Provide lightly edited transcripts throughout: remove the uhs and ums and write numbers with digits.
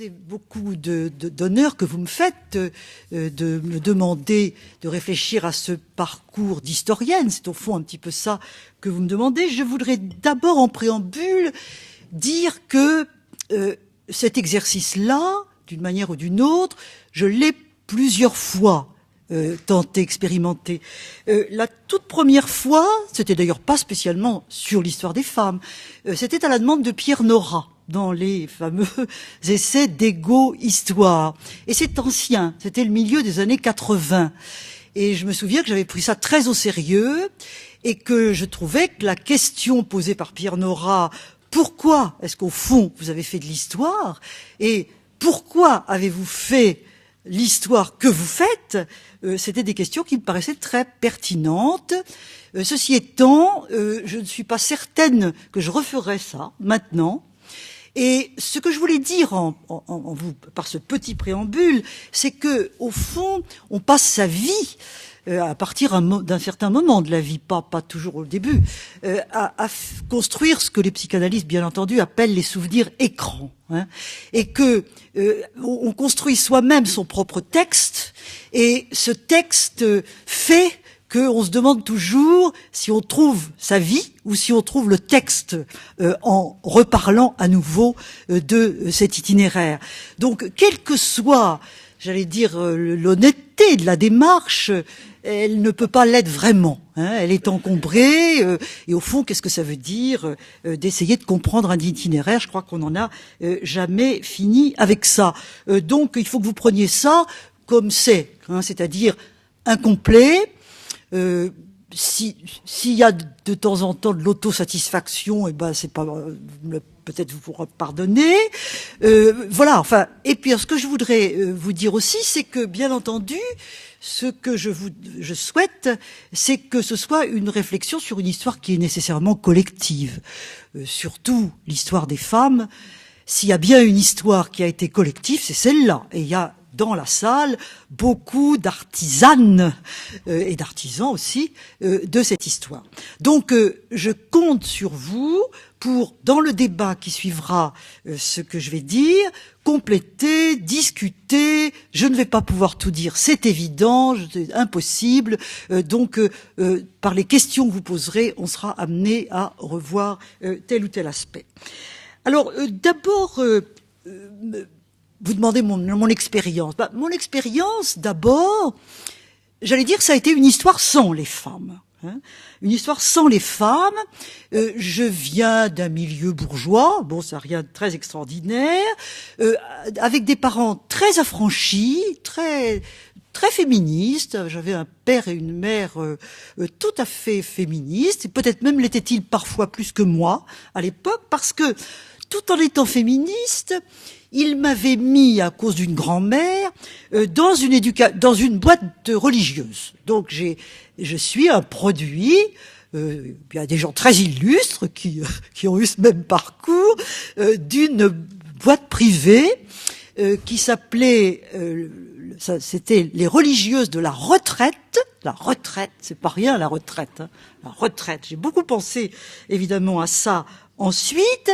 c'est beaucoup d'honneur que vous me faites de me demander de réfléchir à ce parcours d'historienne. C'est au fond un petit peu ça que vous me demandez. Je voudrais d'abord, en préambule, dire que cet exercice-là, d'une manière ou d'une autre, je l'ai plusieurs fois tenté, expérimenté. La toute première fois, c'était d'ailleurs pas spécialement sur l'histoire des femmes, c'était à la demande de Pierre Nora, dans les fameux essais d'égo-histoire. Et c'est ancien, c'était le milieu des années 80. Et je me souviens que j'avais pris ça très au sérieux et que je trouvais que la question posée par Pierre Nora, pourquoi est-ce qu'au fond vous avez fait de l'histoire et pourquoi avez-vous fait l'histoire que vous faites, c'était des questions qui me paraissaient très pertinentes. Ceci étant, je ne suis pas certaine que je referais ça maintenant. Et ce que je voulais dire par ce petit préambule, c'est que au fond, on passe sa vie à partir d'un certain moment de la vie, pas toujours au début, à construire ce que les psychanalystes, bien entendu, appellent les souvenirs écrans, hein, et que on construit soi-même son propre texte, et ce texte fait qu'on se demande toujours si on trouve sa vie ou si on trouve le texte en reparlant à nouveau de cet itinéraire. Donc, quelle que soit, j'allais dire, l'honnêteté de la démarche, elle ne peut pas l'être vraiment. Hein, elle est encombrée. Et au fond, qu'est-ce que ça veut dire d'essayer de comprendre un itinéraire? Je crois qu'on n'en a jamais fini avec ça. Donc, il faut que vous preniez ça comme c'est, hein, c'est-à-dire incomplet. S'il y a de temps en temps de l'autosatisfaction, et ben c'est pas, peut-être vous pourrez pardonner. Voilà. Enfin, et puis ce que je voudrais vous dire aussi, c'est que bien entendu, ce que je souhaite, c'est que ce soit une réflexion sur une histoire qui est nécessairement collective. Surtout l'histoire des femmes. S'il y a bien une histoire qui a été collective, c'est celle-là. Et il y a dans la salle beaucoup d'artisanes et d'artisans aussi de cette histoire. Donc je compte sur vous pour, dans le débat qui suivra ce que je vais dire, compléter, discuter. Je ne vais pas pouvoir tout dire, c'est évident, c'est impossible. Donc par les questions que vous poserez, on sera amené à revoir tel ou tel aspect. Alors d'abord, vous demandez mon expérience. Mon expérience, d'abord, j'allais dire, ça a été une histoire sans les femmes. Hein, une histoire sans les femmes. Je viens d'un milieu bourgeois, bon, ça n'a rien de très extraordinaire, avec des parents très affranchis, très féministes. J'avais un père et une mère tout à fait féministes, et peut-être même l'étaient-ils parfois plus que moi à l'époque, parce que tout en étant féministe, il m'avait mis, à cause d'une grand-mère, dans une boîte religieuse. Donc je suis un produit. Il y a des gens très illustres qui ont eu ce même parcours d'une boîte privée qui s'appelait, c'était les religieuses de la retraite. La retraite, c'est pas rien la retraite. Hein, la retraite. J'ai beaucoup pensé évidemment à ça. Ensuite,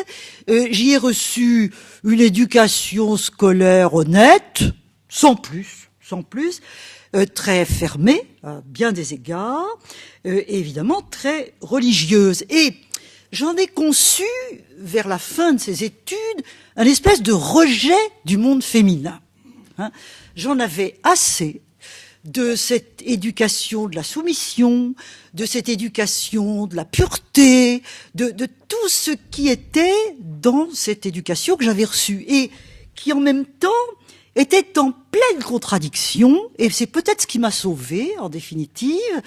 j'y ai reçu une éducation scolaire honnête, sans plus, très fermée, à bien des égards, et évidemment très religieuse. Et j'en ai conçu, vers la fin de ces études, un espèce de rejet du monde féminin. Hein, j'en avais assez de cette éducation de la soumission, de cette éducation de la pureté, de tout ce qui était dans cette éducation que j'avais reçue et qui en même temps était en pleine contradiction, et c'est peut-être ce qui m'a sauvée en définitive,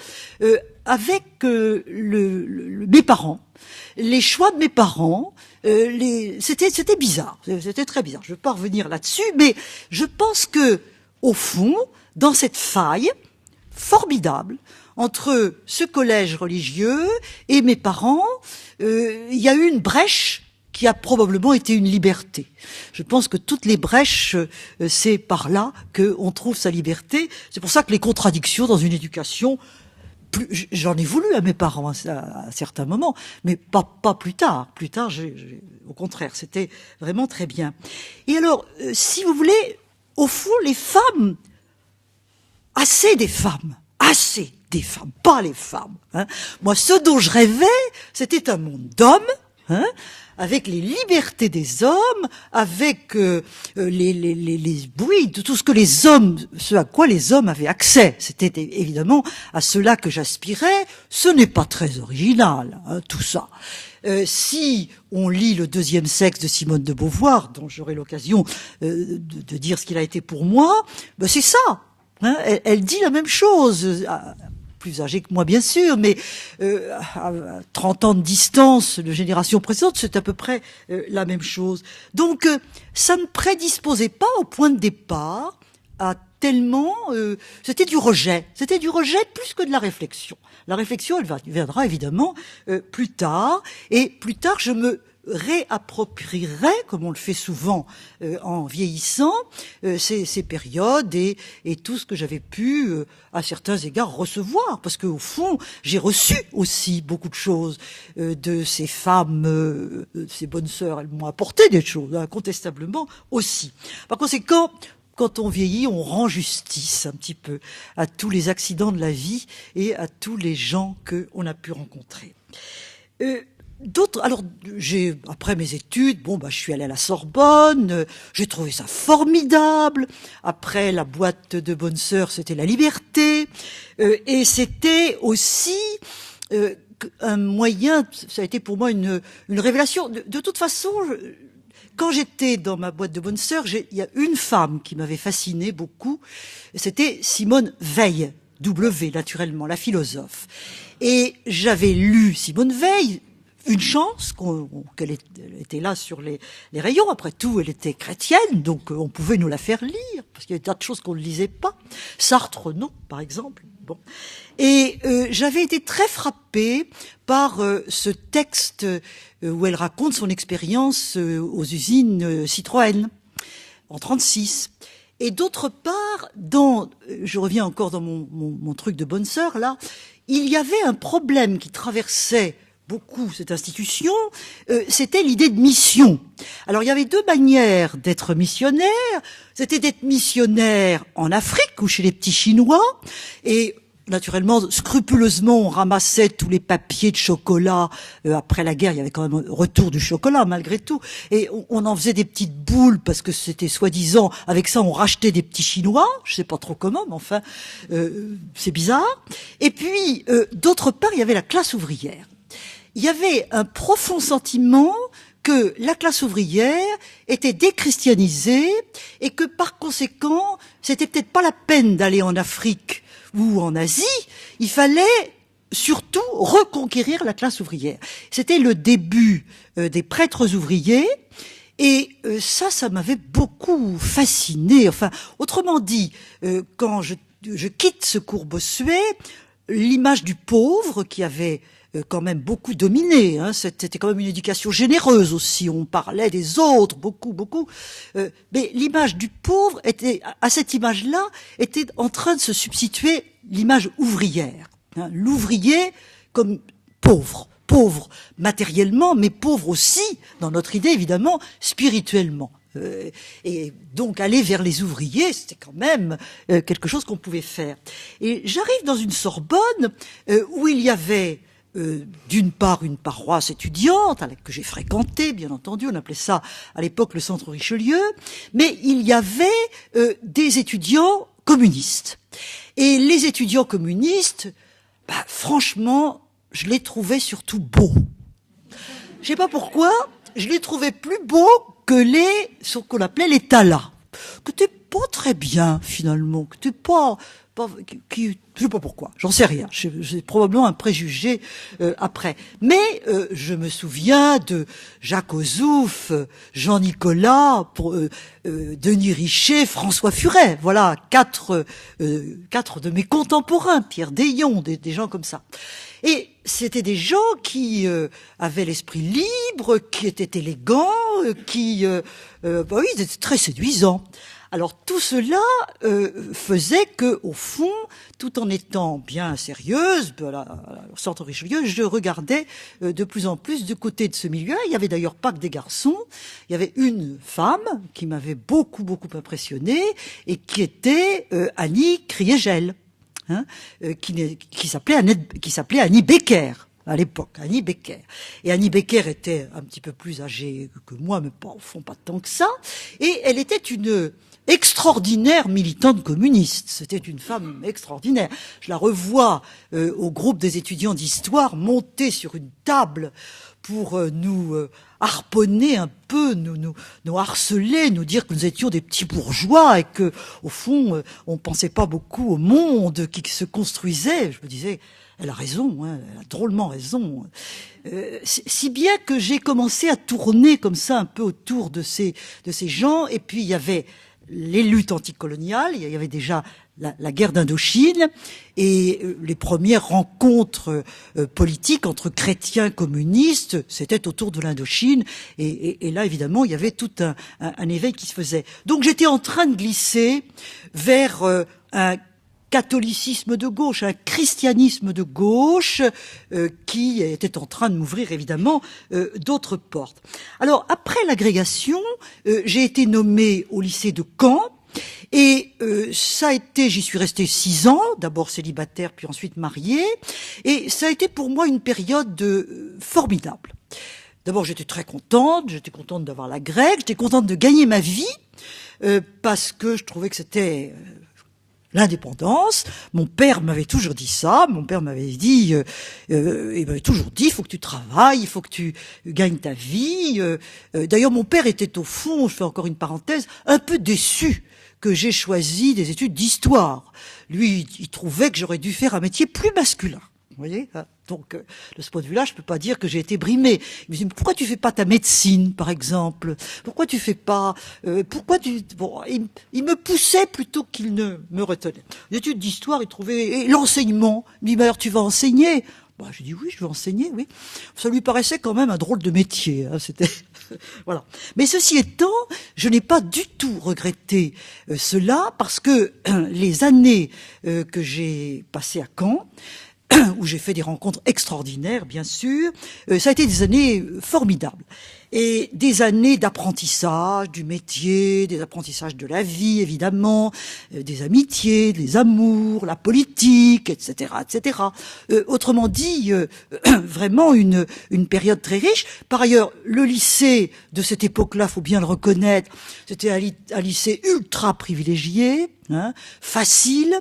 avec mes parents, les choix de mes parents. C'était bizarre, c'était très bizarre. Je ne veux pas revenir là-dessus, mais je pense que au fond, dans cette faille formidable entre ce collège religieux et mes parents, il y a eu une brèche qui a probablement été une liberté. Je pense que toutes les brèches, c'est par là qu'on trouve sa liberté. C'est pour ça que les contradictions dans une éducation J'en ai voulu à mes parents à certains moments, mais pas plus tard. Plus tard, au contraire, c'était vraiment très bien. Et alors, si vous voulez, au fond, les femmes, assez des femmes, pas les femmes. Hein. Moi, ce dont je rêvais, c'était un monde d'hommes, hein, avec les libertés des hommes, avec oui, de tout ce que les hommes, ce à quoi les hommes avaient accès. C'était évidemment à cela que j'aspirais. Ce n'est pas très original, hein, tout ça. Si on lit Le deuxième sexe de Simone de Beauvoir, dont j'aurai l'occasion de dire ce qu'il a été pour moi, ben c'est ça. Hein, elle dit la même chose. Plus âgée que moi bien sûr, mais à 30 ans de distance de génération précédente, c'est à peu près la même chose. Donc ça ne prédisposait pas au point de départ à tellement... c'était du rejet plus que de la réflexion. La réflexion, elle viendra évidemment plus tard, et plus tard je me réapproprierai, comme on le fait souvent en vieillissant, ces périodes et tout ce que j'avais pu, à certains égards, recevoir. Parce qu'au fond, j'ai reçu aussi beaucoup de choses de ces femmes, ces bonnes sœurs. Elles m'ont apporté des choses, incontestablement aussi. Par conséquent, quand on vieillit, on rend justice un petit peu à tous les accidents de la vie et à tous les gens qu'on a pu rencontrer. Alors, après mes études, je suis allée à la Sorbonne, j'ai trouvé ça formidable. Après, la boîte de bonnes sœurs, c'était la liberté, et c'était aussi un moyen. Ça a été pour moi une révélation. De toute façon, quand j'étais dans ma boîte de bonnes sœurs, il y a une femme qui m'avait fascinée beaucoup. C'était Simone Veil, W naturellement, la philosophe. Et j'avais lu Simone Veil. Une chance qu'elle était là sur les rayons. Après tout, elle était chrétienne, donc on pouvait nous la faire lire, parce qu'il y avait tas de choses qu'on ne lisait pas. Sartre, non, par exemple. Bon. Et j'avais été très frappée par ce texte où elle raconte son expérience aux usines Citroën, en 1936. Et d'autre part, je reviens encore dans mon truc de bonne sœur, là, il y avait un problème qui traversait beaucoup cette institution, c'était l'idée de mission. Alors il y avait deux manières d'être missionnaire. C'était d'être missionnaire en Afrique ou chez les petits Chinois, et naturellement, scrupuleusement, on ramassait tous les papiers de chocolat. Après la guerre, il y avait quand même un retour du chocolat, malgré tout. Et on en faisait des petites boules, parce que c'était soi-disant, avec ça, on rachetait des petits Chinois. Je sais pas trop comment, mais enfin, c'est bizarre. Et puis, d'autre part, il y avait la classe ouvrière. Il y avait un profond sentiment que la classe ouvrière était déchristianisée et que par conséquent, c'était peut-être pas la peine d'aller en Afrique ou en Asie. Il fallait surtout reconquérir la classe ouvrière. C'était le début des prêtres ouvriers, et ça m'avait beaucoup fasciné. Enfin, autrement dit, quand je quitte ce cours Bossuet, l'image du pauvre qui avait quand même beaucoup dominé, hein. C'était quand même une éducation généreuse aussi, on parlait des autres, beaucoup. Mais l'image du pauvre à cette image-là, était en train de se substituer l'image ouvrière. Hein. L'ouvrier comme pauvre matériellement, mais pauvre aussi, dans notre idée évidemment, spirituellement. Et donc aller vers les ouvriers, c'était quand même quelque chose qu'on pouvait faire. Et j'arrive dans une Sorbonne où il y avait d'une part une paroisse étudiante que j'ai fréquentée, bien entendu, on appelait ça à l'époque le Centre Richelieu, mais il y avait des étudiants communistes. Et les étudiants communistes, franchement, je les trouvais surtout beaux. Je sais pas pourquoi, je les trouvais plus beaux que ce qu'on appelait les talas, que t'es pas très bien finalement, que t'es pas je sais pas pourquoi, j'en sais rien, j'ai probablement un préjugé après. Mais je me souviens de Jacques Ozouf, Jean Nicolas, Denis Richer, François Furet, voilà, quatre de mes contemporains, Pierre Deyon, des gens comme ça. Et c'était des gens qui avaient l'esprit libre, qui étaient élégants, oui, ils étaient très séduisants. Alors tout cela faisait que, au fond, tout en étant bien sérieuse, à la Centre Richelieu, je regardais de plus en plus du côté de ce milieu. Il y avait d'ailleurs pas que des garçons. Il y avait une femme qui m'avait beaucoup impressionnée et qui était Annie Kriegel, hein, qui s'appelait Annie Becker. À l'époque, Annie Becker. Et Annie Becker était un petit peu plus âgée que moi, mais pas, au fond, pas tant que ça. Et elle était une extraordinaire militante communiste. C'était une femme extraordinaire. Je la revois au groupe des étudiants d'histoire monter sur une table pour nous harponner un peu, nous harceler, nous dire que nous étions des petits bourgeois et que, au fond, on pensait pas beaucoup au monde qui se construisait. Je me disais, elle a raison, hein, elle a drôlement raison. Si bien que j'ai commencé à tourner comme ça un peu autour de ces gens. Et puis il y avait les luttes anticoloniales, il y avait déjà la guerre d'Indochine et les premières rencontres politiques entre chrétiens communistes, c'était autour de l'Indochine. Et là, évidemment, il y avait tout un éveil qui se faisait. Donc j'étais en train de glisser vers un catholicisme de gauche, un christianisme de gauche qui était en train de m'ouvrir évidemment d'autres portes. Alors après l'agrégation, j'ai été nommée au lycée de Caen et j'y suis restée 6 ans, d'abord célibataire puis ensuite mariée, et ça a été pour moi une période formidable. D'abord j'étais très contente, j'étais contente d'avoir la grecque, j'étais contente de gagner ma vie parce que je trouvais que c'était l'indépendance. Mon père m'avait toujours dit ça. Mon père m'avait dit, il m'avait toujours dit, il faut que tu travailles, il faut que tu gagnes ta vie. D'ailleurs, mon père était au fond, je fais encore une parenthèse, un peu déçu que j'ai choisi des études d'histoire. Lui, il trouvait que j'aurais dû faire un métier plus masculin. Vous voyez, donc de ce point de vue-là, je peux pas dire que j'ai été brimée. Il me dit, pourquoi tu fais pas ta médecine, par exemple? Pourquoi tu fais pas Bon, il me poussait plutôt qu'il ne me retenait. L'étude d'histoire, il trouvait et l'enseignement. Il me dit, alors tu vas enseigner? Bah, j'ai dit oui, je vais enseigner, oui. Ça lui paraissait quand même un drôle de métier. Hein, c'était voilà. Mais ceci étant, je n'ai pas du tout regretté cela parce que les années que j'ai passées à Caen, où j'ai fait des rencontres extraordinaires, bien sûr. Ça a été des années formidables. Et des années d'apprentissage du métier, des apprentissages de la vie, évidemment, des amitiés, des amours, la politique, etc., etc. Autrement dit, vraiment une période très riche. Par ailleurs, le lycée de cette époque-là, faut bien le reconnaître, c'était un lycée ultra privilégié, hein, facile,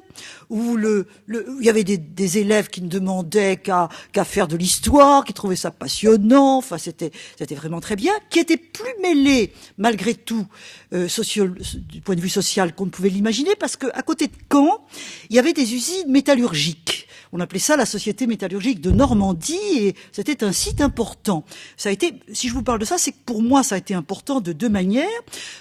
où il y avait des élèves qui ne demandaient qu'à faire de l'histoire, qui trouvaient ça passionnant. Enfin, c'était vraiment très bien, qui était plus mêlé malgré tout du point de vue social qu'on ne pouvait l'imaginer, parce que à côté de Caen, il y avait des usines métallurgiques. On appelait ça la Société métallurgique de Normandie et c'était un site important. Ça a été, si je vous parle de ça, c'est que pour moi ça a été important de 2 manières.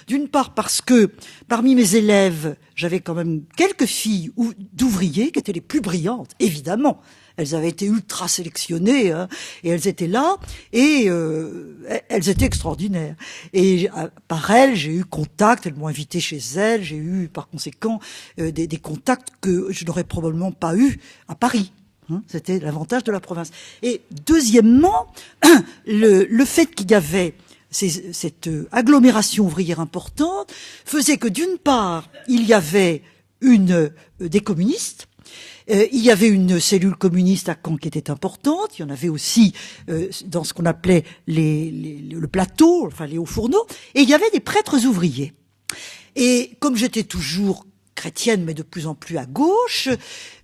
D'une part parce que parmi mes élèves, j'avais quand même quelques filles d'ouvriers qui étaient les plus brillantes, évidemment. Elles avaient été ultra sélectionnées, hein, et elles étaient là, et elles étaient extraordinaires. Et par elles, j'ai eu contact, elles m'ont invité chez elles, j'ai eu par conséquent des contacts que je n'aurais probablement pas eu à Paris. Hein, c'était l'avantage de la province. Et deuxièmement, le fait qu'il y avait cette agglomération ouvrière importante faisait que d'une part, il y avait des communistes. Il y avait une cellule communiste à Caen qui était importante. Il y en avait aussi dans ce qu'on appelait le plateau, enfin les hauts fourneaux. Et il y avait des prêtres ouvriers. Et comme j'étais toujours chrétienne, mais de plus en plus à gauche,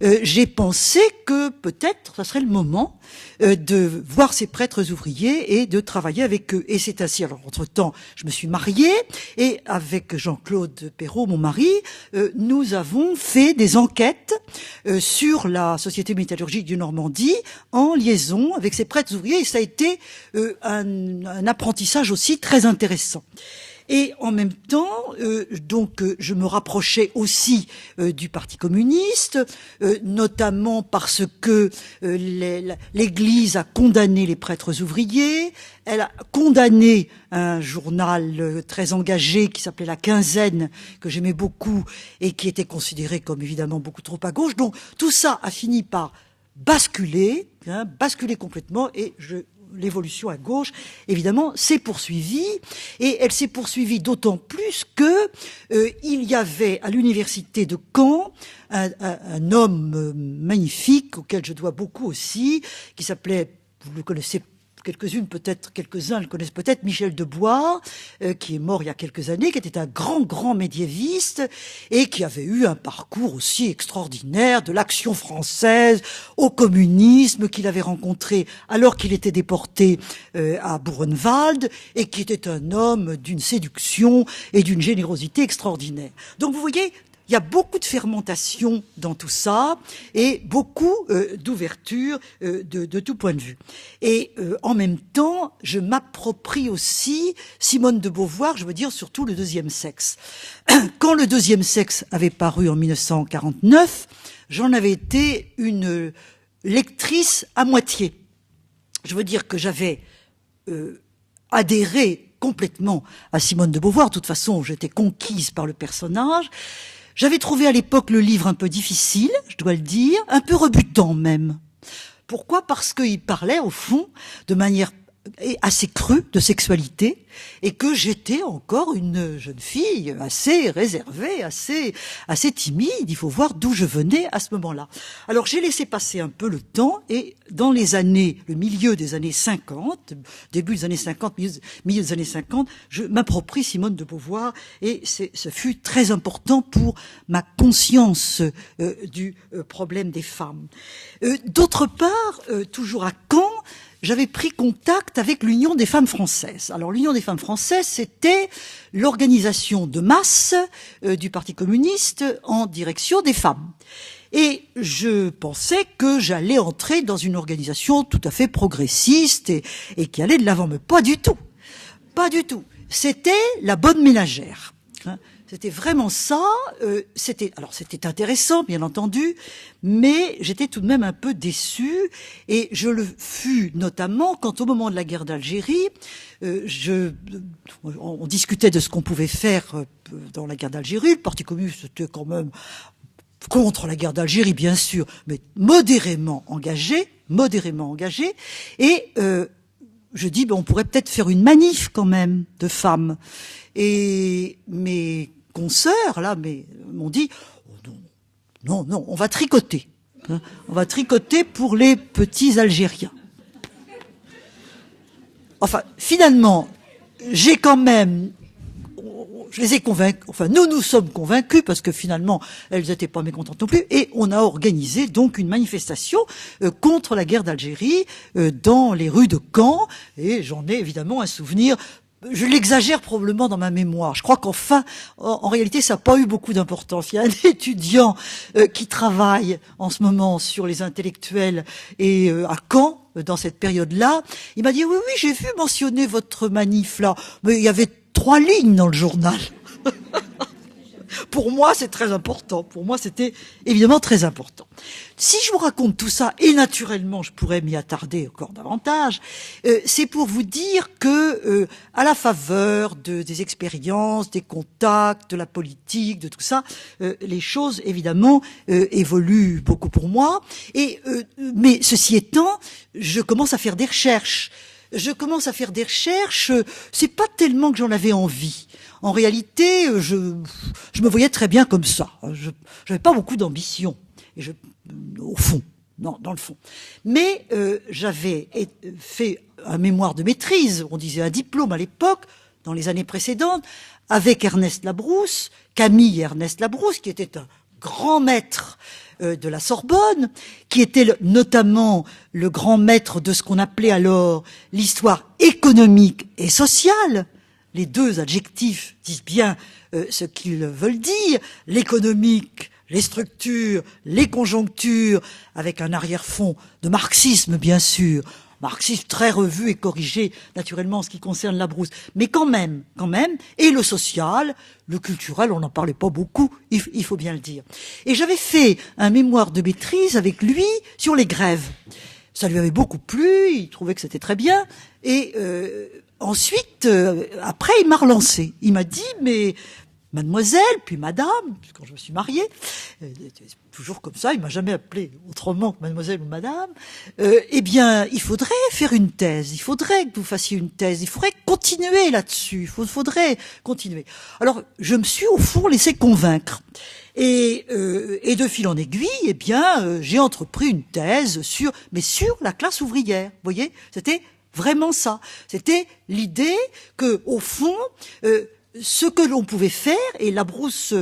j'ai pensé que peut-être ça serait le moment de voir ces prêtres ouvriers et de travailler avec eux. Et c'est ainsi. Alors, entre-temps, je me suis mariée et avec Jean-Claude Perrault, mon mari, nous avons fait des enquêtes sur la Société métallurgique du Normandie en liaison avec ces prêtres ouvriers. Et ça a été un apprentissage aussi très intéressant. Et en même temps, je me rapprochais aussi du Parti communiste, notamment parce que l'Église a condamné les prêtres ouvriers, elle a condamné un journal très engagé qui s'appelait La Quinzaine, que j'aimais beaucoup et qui était considéré comme évidemment beaucoup trop à gauche. Donc tout ça a fini par basculer complètement, et l'évolution à gauche, évidemment, s'est poursuivie, et elle s'est poursuivie d'autant plus que il y avait à l'université de Caen un homme magnifique auquel je dois beaucoup aussi, qui s'appelait, vous le connaissez quelques-uns le connaissent peut-être, Michel Debois, qui est mort il y a quelques années, qui était un grand médiéviste et qui avait eu un parcours aussi extraordinaire de l'action française au communisme, qu'il avait rencontré alors qu'il était déporté à Buchenwald, et qui était un homme d'une séduction et d'une générosité extraordinaire. Donc vous voyez, il y a beaucoup de fermentation dans tout ça et beaucoup d'ouverture de tout point de vue. Et en même temps, je m'approprie aussi Simone de Beauvoir, je veux dire surtout le deuxième sexe. Quand le deuxième sexe avait paru en 1949, j'en avais été une lectrice à moitié. Je veux dire que j'avais adhéré complètement à Simone de Beauvoir. De toute façon, j'étais conquise par le personnage. J'avais trouvé à l'époque le livre un peu difficile, je dois le dire, un peu rebutant même. Pourquoi ? Parce qu'il parlait, au fond, de manière assez crue de sexualité, et que j'étais encore une jeune fille assez réservée, assez timide. Il faut voir d'où je venais à ce moment-là. Alors j'ai laissé passer un peu le temps, et dans le milieu des années 50, début des années 50, milieu des années 50, je m'approprie Simone de Beauvoir, et ce fut très important pour ma conscience du problème des femmes. D'autre part, toujours à Caen, j'avais pris contact avec l'Union des femmes françaises. Alors l'Union des femmes françaises, c'était l'organisation de masse du Parti communiste en direction des femmes. Et je pensais que j'allais entrer dans une organisation tout à fait progressiste et qui allait de l'avant. Mais pas du tout. Pas du tout. C'était la bonne ménagère. C'était vraiment ça. C'était intéressant, bien entendu, mais j'étais tout de même un peu déçue, et je le fus notamment quand, au moment de la guerre d'Algérie, on discutait de ce qu'on pouvait faire dans la guerre d'Algérie. Le Parti communiste était quand même contre la guerre d'Algérie, bien sûr, mais modérément engagé, et je dis, on pourrait peut-être faire une manif quand même de femmes. Et mes consoeurs, là, m'ont dit, oh non, on va tricoter. On va tricoter pour les petits Algériens. Enfin, finalement, je les ai convaincus, enfin, nous sommes convaincus, parce que finalement, elles n'étaient pas mécontentes non plus, et on a organisé donc une manifestation contre la guerre d'Algérie dans les rues de Caen, et j'en ai évidemment un souvenir. Je l'exagère probablement dans ma mémoire. Je crois en réalité, ça n'a pas eu beaucoup d'importance. Il y a un étudiant qui travaille en ce moment sur les intellectuels et à Caen, dans cette période-là. Il m'a dit, oui, j'ai vu mentionner votre manif là, mais il y avait 3 lignes dans le journal. Pour moi, c'est très important. Pour moi, c'était évidemment très important. Si je vous raconte tout ça, et naturellement, je pourrais m'y attarder encore davantage, c'est pour vous dire que, à la faveur des expériences, des contacts, de la politique, de tout ça, les choses, évidemment, évoluent beaucoup pour moi. Mais ceci étant, je commence à faire des recherches. C'est pas tellement que j'en avais envie. En réalité, je me voyais très bien comme ça. Je n'avais pas beaucoup d'ambition, au fond, non, dans le fond. Mais j'avais fait un mémoire de maîtrise, on disait un diplôme à l'époque, dans les années précédentes, avec Ernest Labrousse, Camille et Ernest Labrousse, qui était un grand maître de la Sorbonne, qui était notamment le grand maître de ce qu'on appelait alors l'histoire économique et sociale. Les deux adjectifs disent bien ce qu'ils veulent dire. L'économique, les structures, les conjonctures, avec un arrière-fond de marxisme, bien sûr. marxisme très revu et corrigé, naturellement, en ce qui concerne la brousse. Mais quand même, et le social, le culturel, on n'en parlait pas beaucoup, il faut bien le dire. Et j'avais fait un mémoire de maîtrise avec lui sur les grèves. Ça lui avait beaucoup plu, il trouvait que c'était très bien. Et ensuite, après, il m'a relancé. Il m'a dit, mais mademoiselle, puis madame, quand je me suis mariée, toujours comme ça, il m'a jamais appelé autrement que mademoiselle ou madame, eh bien, il faudrait faire une thèse, il faudrait que vous fassiez une thèse, il faudrait continuer là-dessus, il faudrait continuer. Alors, je me suis au fond laissé convaincre. Et de fil en aiguille, eh bien, j'ai entrepris une thèse sur la classe ouvrière. Vous voyez, c'était vraiment ça. C'était l'idée que, au fond, ce que l'on pouvait faire, et Labrousse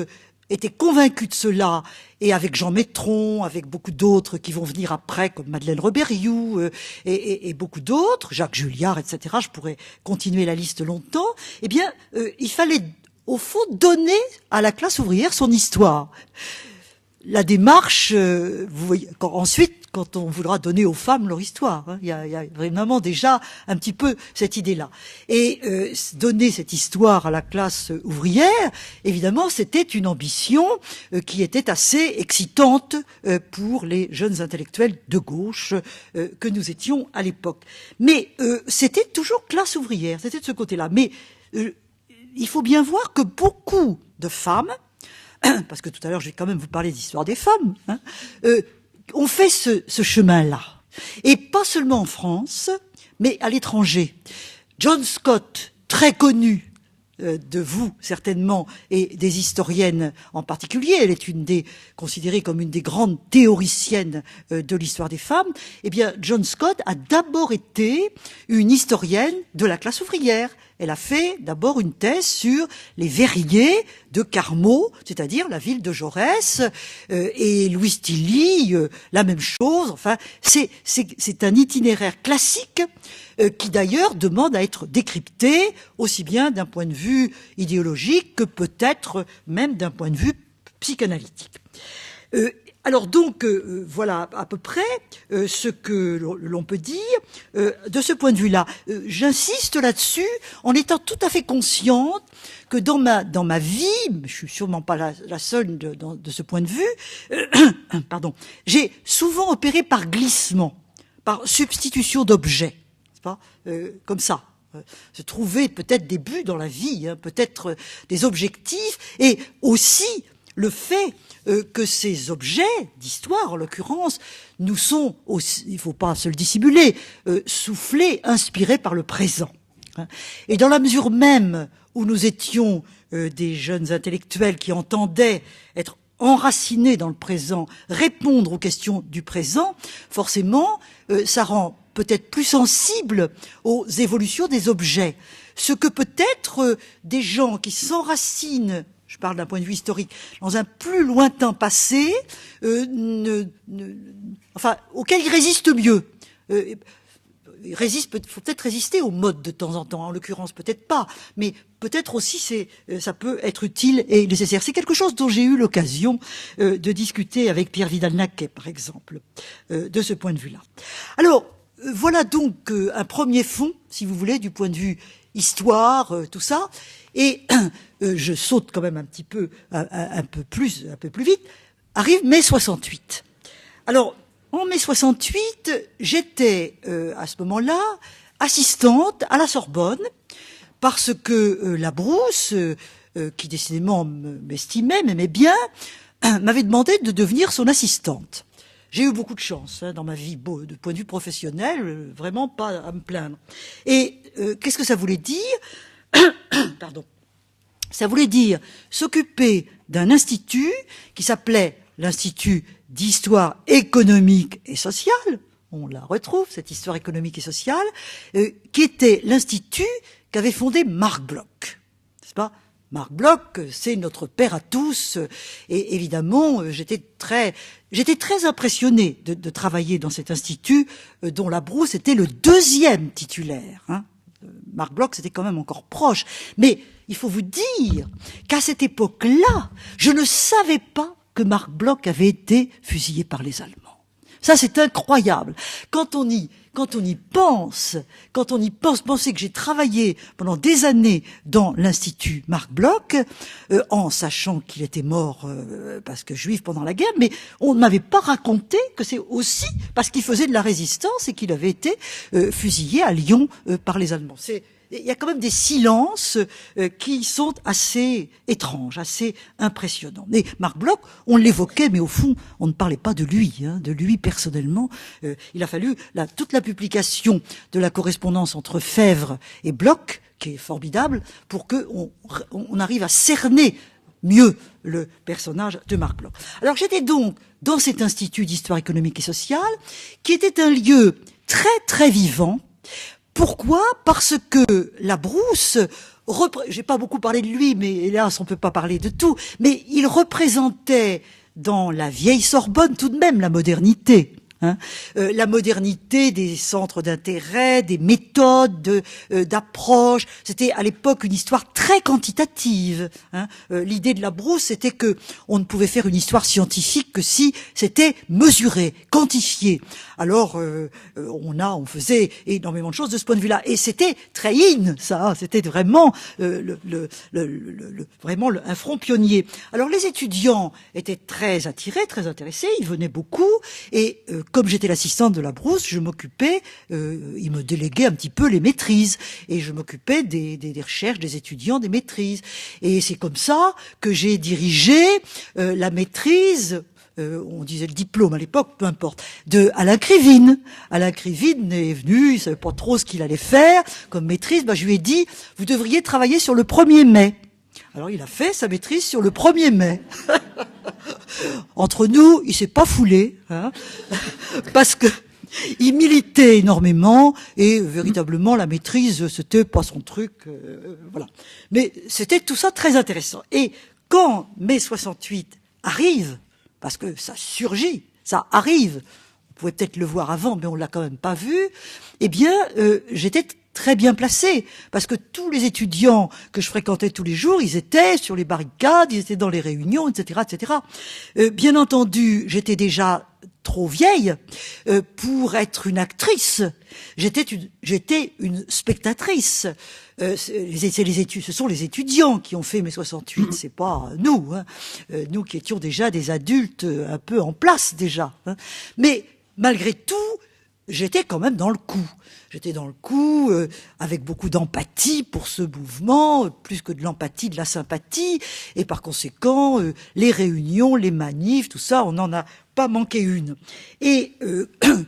était convaincu de cela, et avec Jean Métron, avec beaucoup d'autres qui vont venir après, comme Madeleine Rebériou, et beaucoup d'autres, Jacques Julliard, etc. Je pourrais continuer la liste longtemps. Eh bien, il fallait au fond, donner à la classe ouvrière son histoire. La démarche, vous voyez, quand on voudra donner aux femmes leur histoire, hein, il y a vraiment déjà un petit peu cette idée-là. Et donner cette histoire à la classe ouvrière, évidemment, c'était une ambition qui était assez excitante pour les jeunes intellectuels de gauche que nous étions à l'époque. Mais c'était toujours classe ouvrière, c'était de ce côté-là. Mais il faut bien voir que beaucoup de femmes, parce que tout à l'heure je vais quand même vous parler d'histoire des femmes, hein, ont fait ce chemin-là. Et pas seulement en France, mais à l'étranger. John Scott, très connu de vous certainement, et des historiennes en particulier, elle est considérée comme une des grandes théoriciennes de l'histoire des femmes, eh bien John Scott a d'abord été une historienne de la classe ouvrière. Elle a fait d'abord une thèse sur les verriers de Carmaux, c'est-à-dire la ville de Jaurès, et Louis Tilly, la même chose. Enfin, c'est un itinéraire classique qui d'ailleurs demande à être décrypté aussi bien d'un point de vue idéologique que peut-être même d'un point de vue psychanalytique. Alors donc, voilà à peu près ce que l'on peut dire de ce point de vue-là. J'insiste là-dessus en étant tout à fait consciente que dans ma vie, je suis sûrement pas la seule de ce point de vue, pardon, j'ai souvent opéré par glissement, par substitution d'objets, c'est pas comme ça. Se trouver peut-être des buts dans la vie, hein, peut-être des objectifs, et aussi le fait que ces objets d'histoire, en l'occurrence, nous sont aussi, il ne faut pas se le dissimuler, soufflés, inspirés par le présent. Et dans la mesure même où nous étions des jeunes intellectuels qui entendaient être enracinés dans le présent, répondre aux questions du présent, forcément, ça rend peut-être plus sensible aux évolutions des objets. Ce que peut-être des gens qui s'enracinent, je parle d'un point de vue historique, dans un plus lointain passé, enfin, auquel ils résistent mieux. Faut peut-être résister aux modes de temps en temps, en l'occurrence peut-être pas, mais peut-être aussi ça peut être utile et nécessaire. C'est quelque chose dont j'ai eu l'occasion de discuter avec Pierre Vidal-Naquet, par exemple, de ce point de vue-là. Alors, voilà donc un premier fond, si vous voulez, du point de vue histoire, tout ça. Et je saute quand même un petit peu, un peu plus vite. Arrive mai 68. Alors, en mai 68, j'étais à ce moment-là assistante à la Sorbonne parce que Labrousse, qui décidément m'aimait bien, m'avait demandé de devenir son assistante. J'ai eu beaucoup de chance dans ma vie, de point de vue professionnel, vraiment pas à me plaindre. Et qu'est-ce que ça voulait dire? Pardon. Ça voulait dire s'occuper d'un institut qui s'appelait l'Institut d'histoire économique et sociale. On la retrouve, cette histoire économique et sociale, qui était l'institut qu'avait fondé Marc Bloch. N'est-ce pas? Marc Bloch, c'est notre père à tous, et évidemment, j'étais très impressionnée de travailler dans cet institut dont Labrousse était le deuxième titulaire. Hein. Marc Bloch, c'était quand même encore proche. Mais il faut vous dire qu'à cette époque-là, je ne savais pas que Marc Bloch avait été fusillé par les Allemands. Ça, c'est incroyable. Quand on y quand on y pense, pensez que j'ai travaillé pendant des années dans l'Institut Marc Bloch, en sachant qu'il était mort parce que juif pendant la guerre, mais on ne m'avait pas raconté que c'est aussi parce qu'il faisait de la résistance et qu'il avait été fusillé à Lyon par les Allemands. Il y a quand même des silences qui sont assez étranges, assez impressionnants. Mais Marc Bloch, on l'évoquait, mais au fond, on ne parlait pas de lui personnellement. Il a fallu toute la publication de la correspondance entre Fèvre et Bloch, qui est formidable, pour que on arrive à cerner mieux le personnage de Marc Bloch. Alors j'étais donc dans cet institut d'histoire économique et sociale, qui était un lieu très très vivant. Pourquoi ? Parce que la Brousse, j'ai pas beaucoup parlé de lui, mais hélas on peut pas parler de tout, mais il représentait dans la vieille Sorbonne tout de même la modernité. La modernité des centres d'intérêt, des méthodes d'approche. C'était à l'époque une histoire très quantitative. L'idée de la Brousse, c'était que on ne pouvait faire une histoire scientifique que si c'était mesuré, quantifié. Alors on faisait énormément de choses de ce point de vue-là, et c'était très ça. C'était vraiment vraiment un front pionnier. Alors les étudiants étaient très attirés, très intéressés. Ils venaient beaucoup, et comme j'étais l'assistante de la Brousse, je m'occupais, ils me déléguaient un petit peu les maîtrises, et je m'occupais des recherches des étudiants, des maîtrises. Et c'est comme ça que j'ai dirigé la maîtrise, on disait le diplôme à l'époque, peu importe, de Alain Krivine. Alain Krivine est venu, il savait pas trop ce qu'il allait faire comme maîtrise. Je lui ai dit, vous devriez travailler sur le 1er mai. Alors il a fait sa maîtrise sur le 1er mai. Entre nous, il s'est pas foulé, parce que il militait énormément, et véritablement la maîtrise c'était pas son truc, voilà. Mais c'était tout ça très intéressant. Et quand mai 68 arrive, parce que ça surgit, ça arrive, on pouvait peut-être le voir avant, mais on l'a quand même pas vu, eh bien j'étais très bien placé, parce que tous les étudiants que je fréquentais tous les jours, ils étaient sur les barricades, ils étaient dans les réunions, etc., etc. Bien entendu, j'étais déjà trop vieille pour être une actrice. J'étais une spectatrice. Ce sont les étudiants qui ont fait mai 68, c'est pas nous. Nous qui étions déjà des adultes un peu en place déjà. Mais malgré tout, j'étais quand même dans le coup. J'étais dans le coup, avec beaucoup d'empathie pour ce mouvement, plus que de l'empathie, de la sympathie. Et par conséquent, les réunions, les manifs, tout ça, on n'en a pas manqué une. Et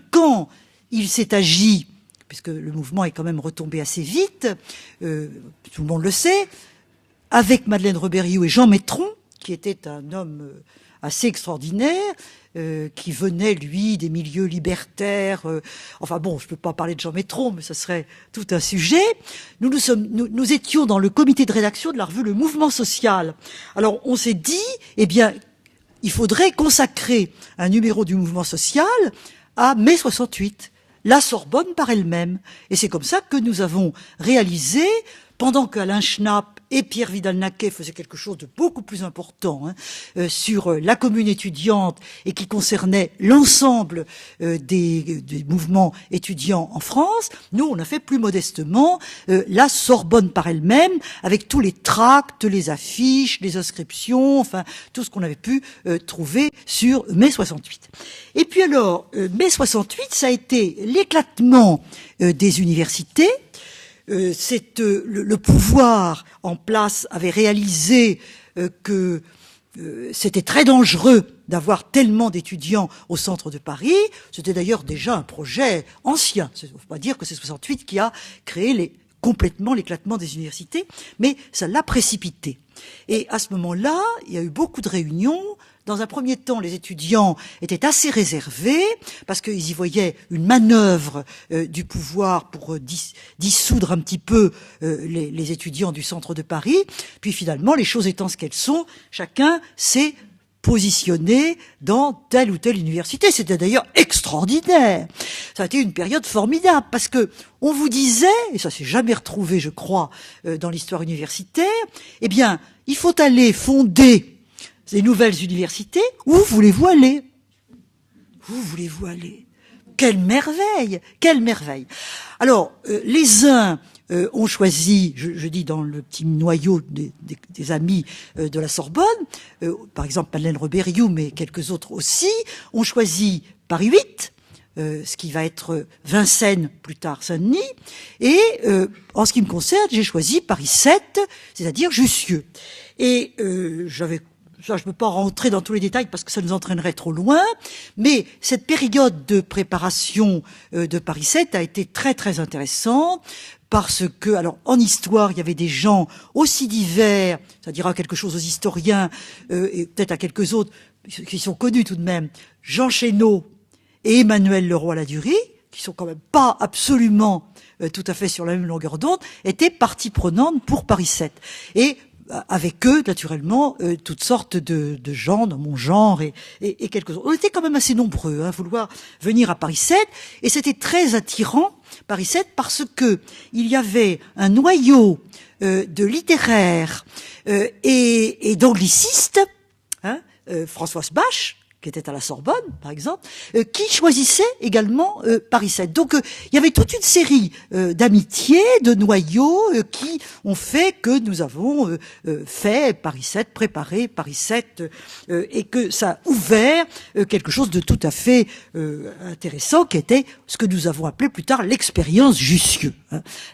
quand il s'est agi, puisque le mouvement est quand même retombé assez vite, tout le monde le sait, avec Madeleine Rebériou et Jean Métron, qui était un homme assez extraordinaire, qui venait, lui, des milieux libertaires. Enfin bon, je peux pas parler de Jean Métron, mais ça serait tout un sujet. Nous étions dans le comité de rédaction de la revue Le Mouvement Social. Alors, on s'est dit, eh bien, il faudrait consacrer un numéro du Mouvement Social à mai 68, la Sorbonne par elle-même. Et c'est comme ça que nous avons réalisé, pendant qu'Alain Schnapp et Pierre Vidal-Naquet faisaient quelque chose de beaucoup plus important sur la commune étudiante, et qui concernait l'ensemble des mouvements étudiants en France. Nous, on a fait plus modestement la Sorbonne par elle-même, avec tous les tracts, les affiches, les inscriptions, enfin tout ce qu'on avait pu trouver sur mai 68. Et puis alors, mai 68, ça a été l'éclatement des universités. Le pouvoir en place avait réalisé que c'était très dangereux d'avoir tellement d'étudiants au centre de Paris. C'était d'ailleurs déjà un projet ancien. Il ne faut pas dire que c'est 68 qui a créé complètement l'éclatement des universités, mais ça l'a précipité. Et à ce moment-là, il y a eu beaucoup de réunions. Dans un premier temps, les étudiants étaient assez réservés parce qu'ils y voyaient une manœuvre du pouvoir pour dissoudre un petit peu les étudiants du centre de Paris. Puis finalement, les choses étant ce qu'elles sont, chacun s'est positionné dans telle ou telle université. C'était d'ailleurs extraordinaire. Ça a été une période formidable parce que on vous disait, et ça s'est jamais retrouvé, je crois, dans l'histoire universitaire, eh bien, il faut aller fonder ces nouvelles universités. Où voulez-vous aller? Où voulez-vous aller? quelle merveille, quelle merveille. Alors, les uns ont choisi, je dis dans le petit noyau des amis de la Sorbonne, par exemple Madeleine Rebériou, mais quelques autres aussi, ont choisi Paris 8, ce qui va être Vincennes, plus tard Saint-Denis, et en ce qui me concerne, j'ai choisi Paris 7, c'est-à-dire Jussieu. Et ça, je ne peux pas rentrer dans tous les détails parce que ça nous entraînerait trop loin, mais cette période de préparation de Paris 7 a été très très intéressante parce que, alors en histoire, il y avait des gens aussi divers, ça dira quelque chose aux historiens et peut-être à quelques autres qui sont connus tout de même, Jean Chénaud et Emmanuel Leroy-Ladurie, qui sont quand même pas absolument tout à fait sur la même longueur d'onde, étaient partie prenante pour Paris 7. Et avec eux, naturellement, toutes sortes de gens dans mon genre et quelques autres. On était quand même assez nombreux à vouloir venir à Paris 7, et c'était très attirant, Paris 7, parce que il y avait un noyau de littéraires et d'anglicistes, Françoise Bache, qui était à la Sorbonne, par exemple, qui choisissait également Paris 7. Donc, il y avait toute une série d'amitiés, de noyaux qui ont fait que nous avons fait Paris 7, préparé Paris 7, et que ça a ouvert quelque chose de tout à fait intéressant, qui était ce que nous avons appelé plus tard l'expérience Jussieu.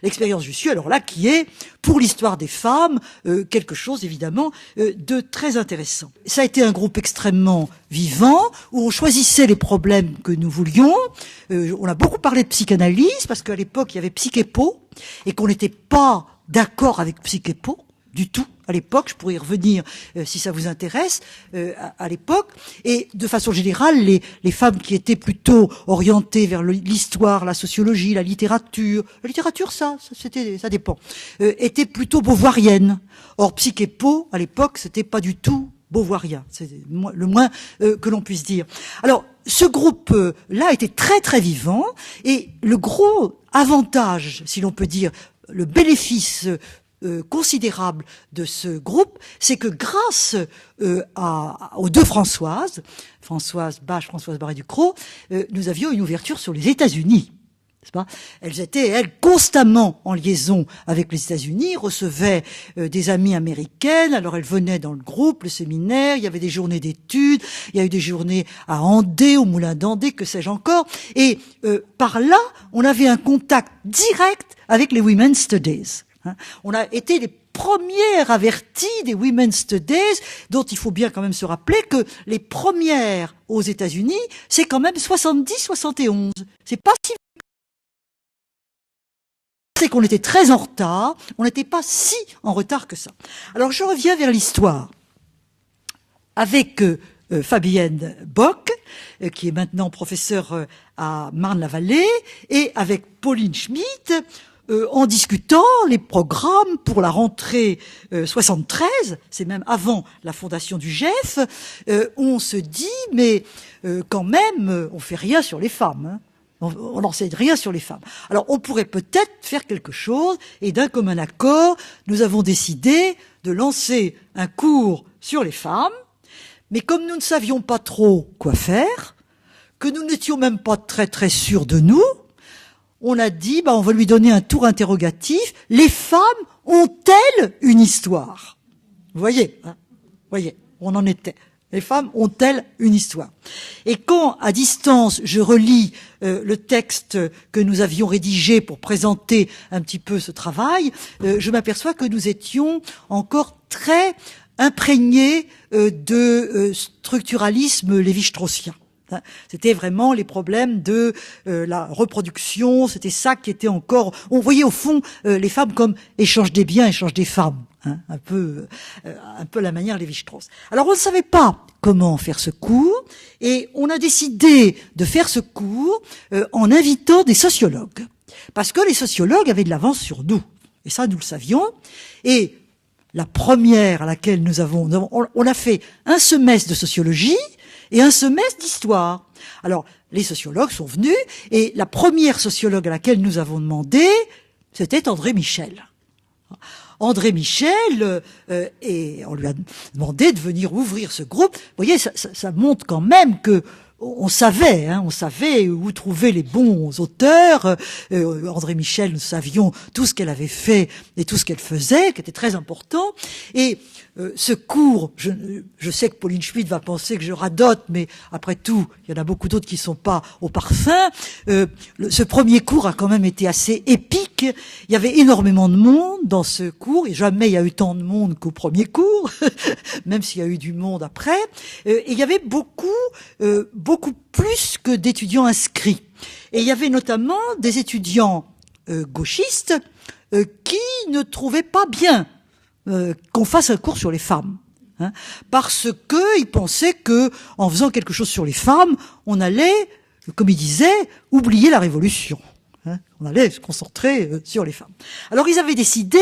L'expérience Jussieu, alors là, qui est, pour l'histoire des femmes, quelque chose, évidemment, de très intéressant. Ça a été un groupe extrêmement vivant, où on choisissait les problèmes que nous voulions. On a beaucoup parlé de psychanalyse, parce qu'à l'époque, il y avait Psychépo, et qu'on n'était pas d'accord avec Psychépo, du tout, à l'époque. Je pourrais y revenir si ça vous intéresse, à l'époque. Et de façon générale, les femmes qui étaient plutôt orientées vers l'histoire, la sociologie, la littérature, ça dépend, étaient plutôt beauvoiriennes. Or, Psychépo, à l'époque, c'était pas du tout beauvoirien, c'est le moins que l'on puisse dire. Alors, ce groupe-là était très très vivant, et le gros avantage, si l'on peut dire, le bénéfice considérable de ce groupe, c'est que grâce aux deux Françoise Bache, Françoise Barré-Ducrot, nous avions une ouverture sur les États-Unis. N'est-ce pas ? Elles étaient, elles, constamment en liaison avec les États-Unis, recevaient des amies américaines, alors elles venaient dans le groupe, le séminaire, il y avait des journées d'études, il y a eu des journées à Andé, au Moulin d'Andé, que sais-je encore, et par là, on avait un contact direct avec les Women's Studies. On a été les premières averties des Women's Studies, dont il faut bien quand même se rappeler que les premières aux États-Unis, c'est quand même 70-71. C'est pas si... C'est qu'on était très en retard, on n'était pas si en retard que ça. Alors je reviens vers l'histoire. Avec Fabienne Bock, qui est maintenant professeure à Marne-la-Vallée, et avec Pauline Schmitt, en discutant les programmes pour la rentrée 73, c'est même avant la fondation du GEF, on se dit, mais quand même, on fait rien sur les femmes, hein. On n'enseigne rien sur les femmes. Alors, on pourrait peut-être faire quelque chose, et d'un commun accord, nous avons décidé de lancer un cours sur les femmes, mais comme nous ne savions pas trop quoi faire, que nous n'étions même pas très très sûrs de nous, on a dit, on va lui donner un tour interrogatif. Les femmes ont-elles une histoire ? Vous voyez, on en était. Les femmes ont-elles une histoire ? Et quand, à distance, je relis le texte que nous avions rédigé pour présenter un petit peu ce travail, je m'aperçois que nous étions encore très imprégnés de structuralisme lévi-straussien. C'était vraiment les problèmes de la reproduction, c'était ça qui était encore... On voyait au fond les femmes comme échange des biens, échange des femmes, hein, un peu la manière Lévi-Strauss. Alors on ne savait pas comment faire ce cours, et on a décidé de faire ce cours en invitant des sociologues, parce que les sociologues avaient de l'avance sur nous, et ça nous le savions, et la première à laquelle on a fait un semestre de sociologie, et un semestre d'histoire. Alors, les sociologues sont venus, et la première sociologue à laquelle nous avons demandé, c'était André Michel. André Michel, et on lui a demandé de venir ouvrir ce groupe. Vous voyez, ça montre quand même que on savait où trouver les bons auteurs. André Michel, nous savions tout ce qu'elle avait fait et tout ce qu'elle faisait, qui était très important. Et ce cours, je sais que Pauline Schmitt va penser que je radote, mais après tout, il y en a beaucoup d'autres qui sont pas au parfum. Ce premier cours a quand même été assez épique. Il y avait énormément de monde dans ce cours, et jamais il y a eu tant de monde qu'au premier cours, même s'il y a eu du monde après. Et il y avait beaucoup plus que d'étudiants inscrits. Et il y avait notamment des étudiants gauchistes qui ne trouvaient pas bien qu'on fasse un cours sur les femmes, hein, parce que ils pensaient que en faisant quelque chose sur les femmes, on allait, comme ils disaient, oublier la révolution. Hein, on allait se concentrer sur les femmes. Alors ils avaient décidé,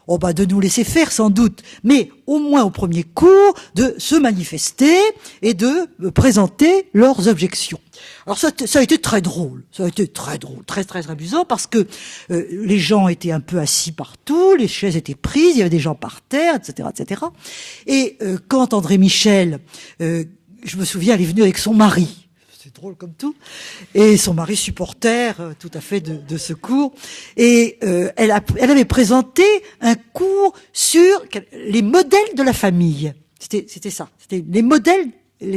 de nous laisser faire sans doute, mais au moins au premier cours, de se manifester et de présenter leurs objections. Alors ça a été très drôle, très très amusant, parce que les gens étaient un peu assis partout, les chaises étaient prises, il y avait des gens par terre, etc., etc. Et quand André Michel, je me souviens, elle est venue avec son mari. C'est drôle comme tout. Et son mari supporter tout à fait de ce cours. Et elle avait présenté un cours sur les modèles de la famille. C'était ça. C'était les modèles.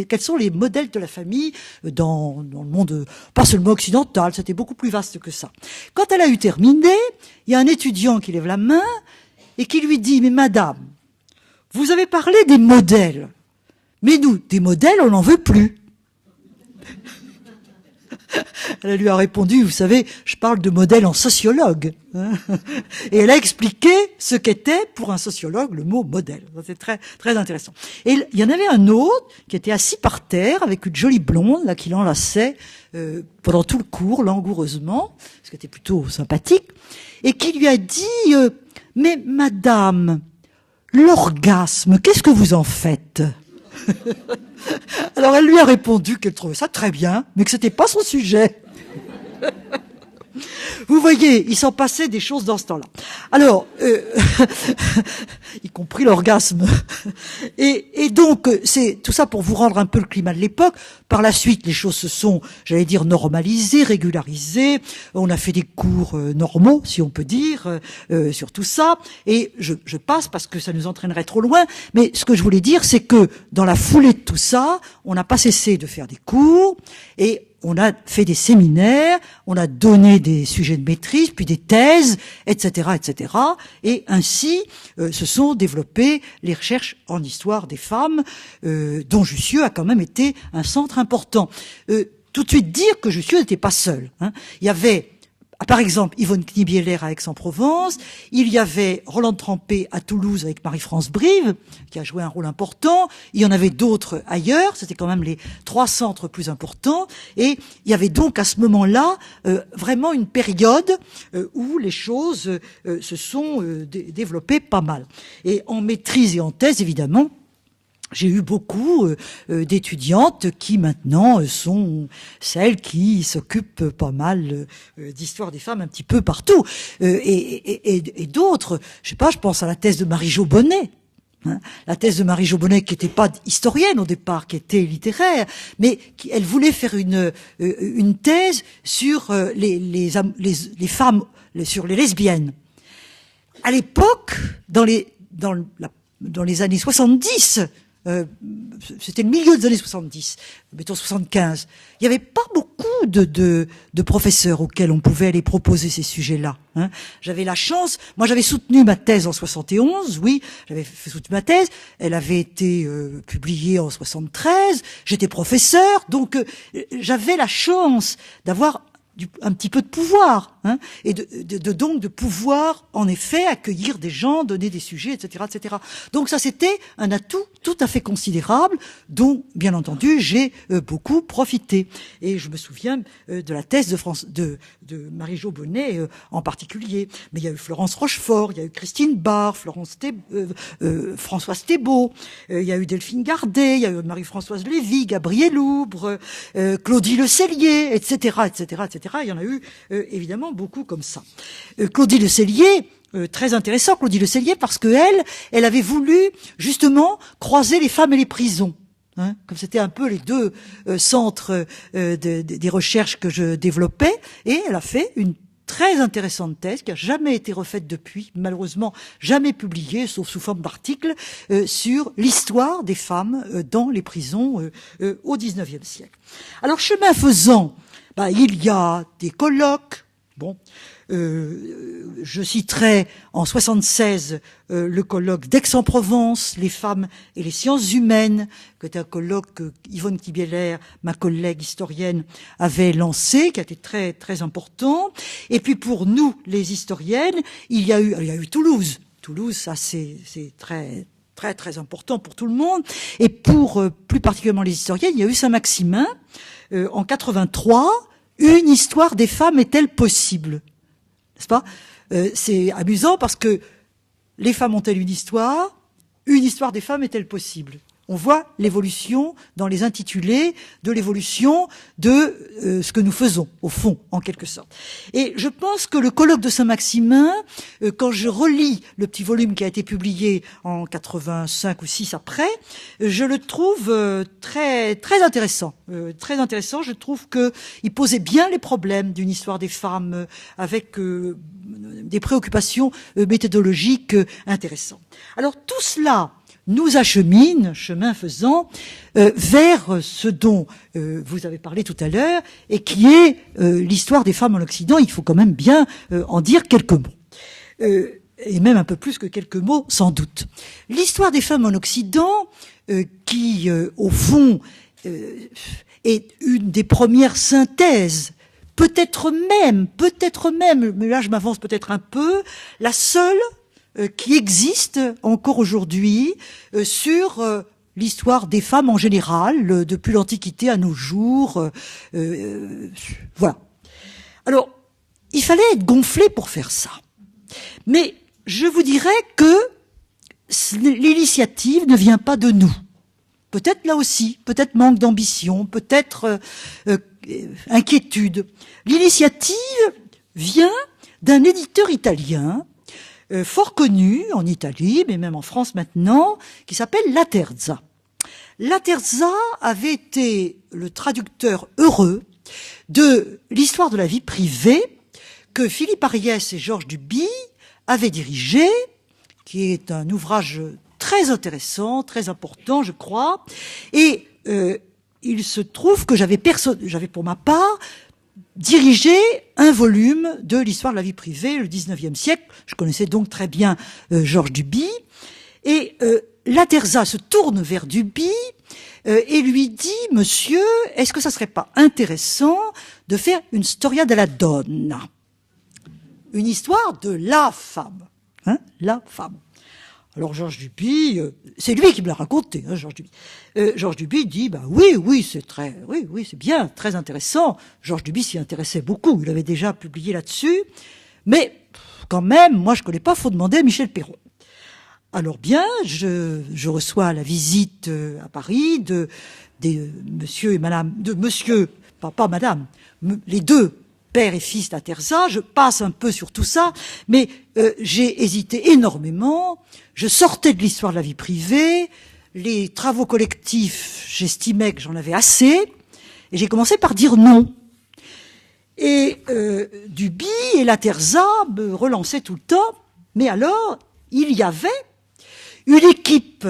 Quels sont les modèles de la famille dans le monde, pas seulement occidental, c'était beaucoup plus vaste que ça. Quand elle a eu terminé, il y a un étudiant qui lève la main et qui lui dit « Mais madame, vous avez parlé des modèles, mais nous, des modèles, on n'en veut plus. » Elle lui a répondu, vous savez, je parle de modèle en sociologue. Et elle a expliqué ce qu'était pour un sociologue le mot modèle. C'est très, très intéressant. Et il y en avait un autre qui était assis par terre avec une jolie blonde là qui l'enlaçait pendant tout le cours, langoureusement, ce qui était plutôt sympathique, et qui lui a dit mais madame, l'orgasme, qu'est-ce que vous en faites? Alors elle lui a répondu qu'elle trouvait ça très bien, mais que c'était pas son sujet. Vous voyez, il s'en passait des choses dans ce temps-là. Alors, y compris l'orgasme. Et donc, c'est tout ça pour vous rendre un peu le climat de l'époque. Par la suite, les choses se sont, j'allais dire, normalisées, régularisées. On a fait des cours normaux, si on peut dire, sur tout ça. Et je passe parce que ça nous entraînerait trop loin. Mais ce que je voulais dire, c'est que dans la foulée de tout ça, on n'a pas cessé de faire des cours et on a fait des séminaires, on a donné des sujets de maîtrise, puis des thèses, etc., etc. Et ainsi se sont développées les recherches en histoire des femmes, dont Jussieu a quand même été un centre important. Tout de suite dire que Jussieu n'était pas seul. Hein. Il y avait par exemple, Yvonne Knibieler à Aix-en-Provence, il y avait Roland Trempé à Toulouse avec Marie-France Brive, qui a joué un rôle important, il y en avait d'autres ailleurs, c'était quand même les 3 centres plus importants, et il y avait donc à ce moment-là vraiment une période où les choses se sont développées pas mal. Et en maîtrise et en thèse, évidemment, j'ai eu beaucoup d'étudiantes qui maintenant sont celles qui s'occupent pas mal d'histoire des femmes un petit peu partout. Et d'autres, je sais pas, je pense à la thèse de Marie-Jo Bonnet. Hein, la thèse de Marie-Jo Bonnet qui n'était pas historienne au départ, qui était littéraire, mais elle voulait faire une thèse sur les femmes, sur les lesbiennes. À l'époque, dans les années 70, c'était le milieu des années 70, mettons 75. Il n'y avait pas beaucoup de professeurs auxquels on pouvait aller proposer ces sujets-là. Hein. J'avais la chance, moi j'avais soutenu ma thèse en 71, oui, j'avais soutenu ma thèse, elle avait été publiée en 73, j'étais professeur, donc j'avais la chance d'avoir un petit peu de pouvoir, hein, et donc de pouvoir en effet accueillir des gens, donner des sujets, etc., etc. Donc ça c'était un atout tout à fait considérable dont bien entendu j'ai beaucoup profité. Et je me souviens de la thèse de Marie-Jo Bonnet en particulier. Mais il y a eu Florence Rochefort, il y a eu Christine Barre, Françoise Thébault, il y a eu Delphine Gardet, il y a eu Marie-Françoise Lévy, Gabrielle Oubre, Claudie Le Cellier, etc., etc., etc. Il y en a eu évidemment beaucoup comme ça. Claudie Le Cellier, très intéressant, Claudie Le Cellier, parce que elle avait voulu justement croiser les femmes et les prisons. hein, comme c'était un peu les deux centres des recherches que je développais, et elle a fait une très intéressante thèse qui a jamais été refaite depuis, malheureusement jamais publiée, sauf sous forme d'article, sur l'histoire des femmes dans les prisons au XIXe siècle. Alors, chemin faisant, il y a des colloques. Bon, je citerai en 76 le colloque d'Aix-en-Provence, les femmes et les sciences humaines, qui était un colloque que Yvonne Kibieler, ma collègue historienne, avait lancé, qui a été très très important. Et puis pour nous, les historiennes, il y a eu Toulouse. Toulouse, ça c'est très très très important pour tout le monde. Et pour plus particulièrement les historiennes, il y a eu Saint-Maximin en 83. Une histoire des femmes est-elle possible? N'est-ce pas? C'est amusant parce que les femmes ont-elles une histoire des femmes est-elle possible? On voit l'évolution dans les intitulés de l'évolution de ce que nous faisons, au fond, en quelque sorte. Et je pense que le colloque de Saint-Maximin, quand je relis le petit volume qui a été publié en 85 ou 6 après, je le trouve très très intéressant. Très intéressant. Je trouve que il posait bien les problèmes d'une histoire des femmes avec des préoccupations méthodologiques intéressantes. Alors tout cela nous achemine, chemin faisant, vers ce dont vous avez parlé tout à l'heure, et qui est l'histoire des femmes en Occident. Il faut quand même bien en dire quelques mots. Et même un peu plus que quelques mots, sans doute. L'histoire des femmes en Occident, qui, au fond, est une des premières synthèses, peut-être même, mais là je m'avance peut-être un peu, la seule qui existe encore aujourd'hui sur l'histoire des femmes en général, depuis l'Antiquité à nos jours. Voilà. Alors, il fallait être gonflé pour faire ça. Mais je vous dirais que l'initiative ne vient pas de nous. Peut-être là aussi, peut-être manque d'ambition, peut-être inquiétude. L'initiative vient d'un éditeur italien fort connu en Italie, mais même en France maintenant, qui s'appelle Laterza. Laterza avait été le traducteur heureux de l'histoire de la vie privée que Philippe Ariès et Georges Duby avaient dirigé, qui est un ouvrage très intéressant, très important, je crois. Et il se trouve que j'avais pour ma part dirigé un volume de l'histoire de la vie privée, le 19e siècle. Je connaissais donc très bien Georges Duby. Et Laterza se tourne vers Duby et lui dit « Monsieur, est-ce que ça serait pas intéressant de faire une storia della donna ?» Une histoire de la femme. Hein, la femme. Alors Georges Duby, c'est lui qui me l'a raconté, hein, Georges Duby. Georges Duby dit, oui, c'est bien, très intéressant. Georges Duby s'y intéressait beaucoup, il avait déjà publié là-dessus. Mais, quand même, moi je connais pas, faut demander à Michel Perrault. Alors bien, je reçois la visite à Paris de monsieur et madame, pas madame, les deux, père et fils Laterza. Je passe un peu sur tout ça, mais j'ai hésité énormément. Je sortais de l'histoire de la vie privée, les travaux collectifs, j'estimais que j'en avais assez, et j'ai commencé par dire non. Et Duby et Laterza me relançaient tout le temps, mais alors, il y avait une équipe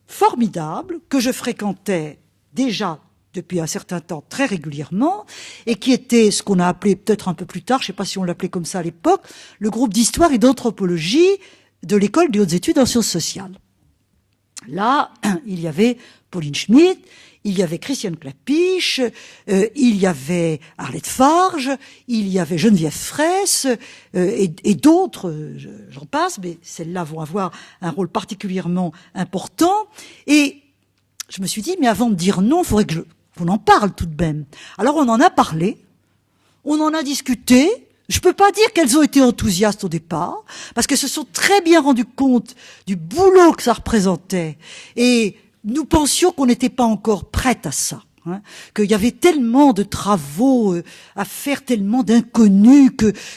formidable que je fréquentais déjà depuis un certain temps très régulièrement, et qui était ce qu'on a appelé peut-être un peu plus tard, je ne sais pas si on l'appelait comme ça à l'époque, le groupe d'histoire et d'anthropologie de l'école des hautes études en sciences sociales. Là, il y avait Pauline Schmitt, il y avait Christiane Clapiche, il y avait Arlette Farge, il y avait Geneviève Fraisse, et d'autres, j'en passe, mais celles-là vont avoir un rôle particulièrement important. Et je me suis dit, mais avant de dire non, il faudrait qu'on en parle tout de même. Alors on en a parlé, on en a discuté. Je peux pas dire qu'elles ont été enthousiastes au départ, parce qu'elles se sont très bien rendues compte du boulot que ça représentait. Et nous pensions qu'on n'était pas encore prêtes à ça. Hein, qu'il y avait tellement de travaux à faire, tellement d'inconnus,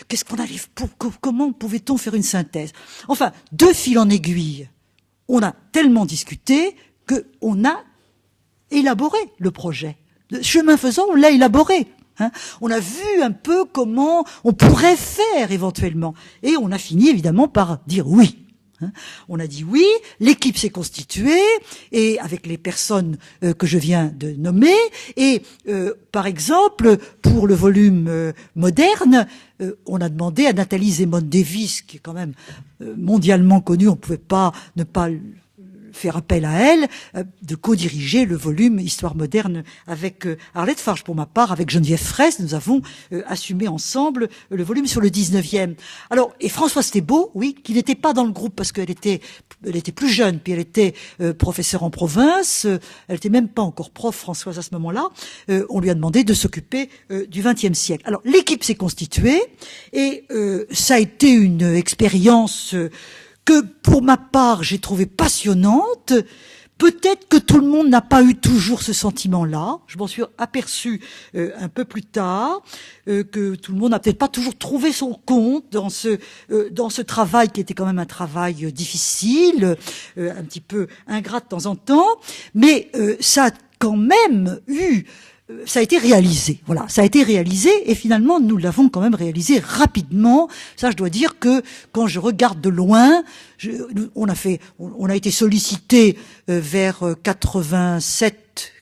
qu'est-ce qu'on allait, comment pouvait-on faire une synthèse? Enfin, de fil en aiguille, on a tellement discuté qu'on a élaboré le projet. Chemin faisant, on l'a élaboré. Hein, on a vu un peu comment on pourrait faire éventuellement. Et on a fini évidemment par dire oui. Hein, on a dit oui, l'équipe s'est constituée, et avec les personnes que je viens de nommer. Et par exemple, pour le volume moderne, on a demandé à Nathalie Zemon-Davis, qui est quand même mondialement connue, on ne pouvait pas ne pas faire appel à elle, de co-diriger le volume Histoire moderne avec Arlette Farge. Pour ma part, avec Geneviève Fraisse, nous avons assumé ensemble le volume sur le 19e. Alors, et Françoise Thébault, oui, qui n'était pas dans le groupe parce qu'elle était plus jeune, puis elle était professeure en province, elle était même pas encore prof, Françoise, à ce moment-là, on lui a demandé de s'occuper du XXe siècle. Alors, l'équipe s'est constituée, et ça a été une expérience que, pour ma part, j'ai trouvé passionnante. Peut-être que tout le monde n'a pas eu toujours ce sentiment-là. Je m'en suis aperçu un peu plus tard, que tout le monde n'a peut-être pas toujours trouvé son compte dans ce travail qui était quand même un travail difficile, un petit peu ingrat de temps en temps, mais ça a quand même ça a été réalisé, voilà, ça a été réalisé, et finalement nous l'avons quand même réalisé rapidement. Ça, je dois dire que quand je regarde de loin, on a été sollicité vers 87,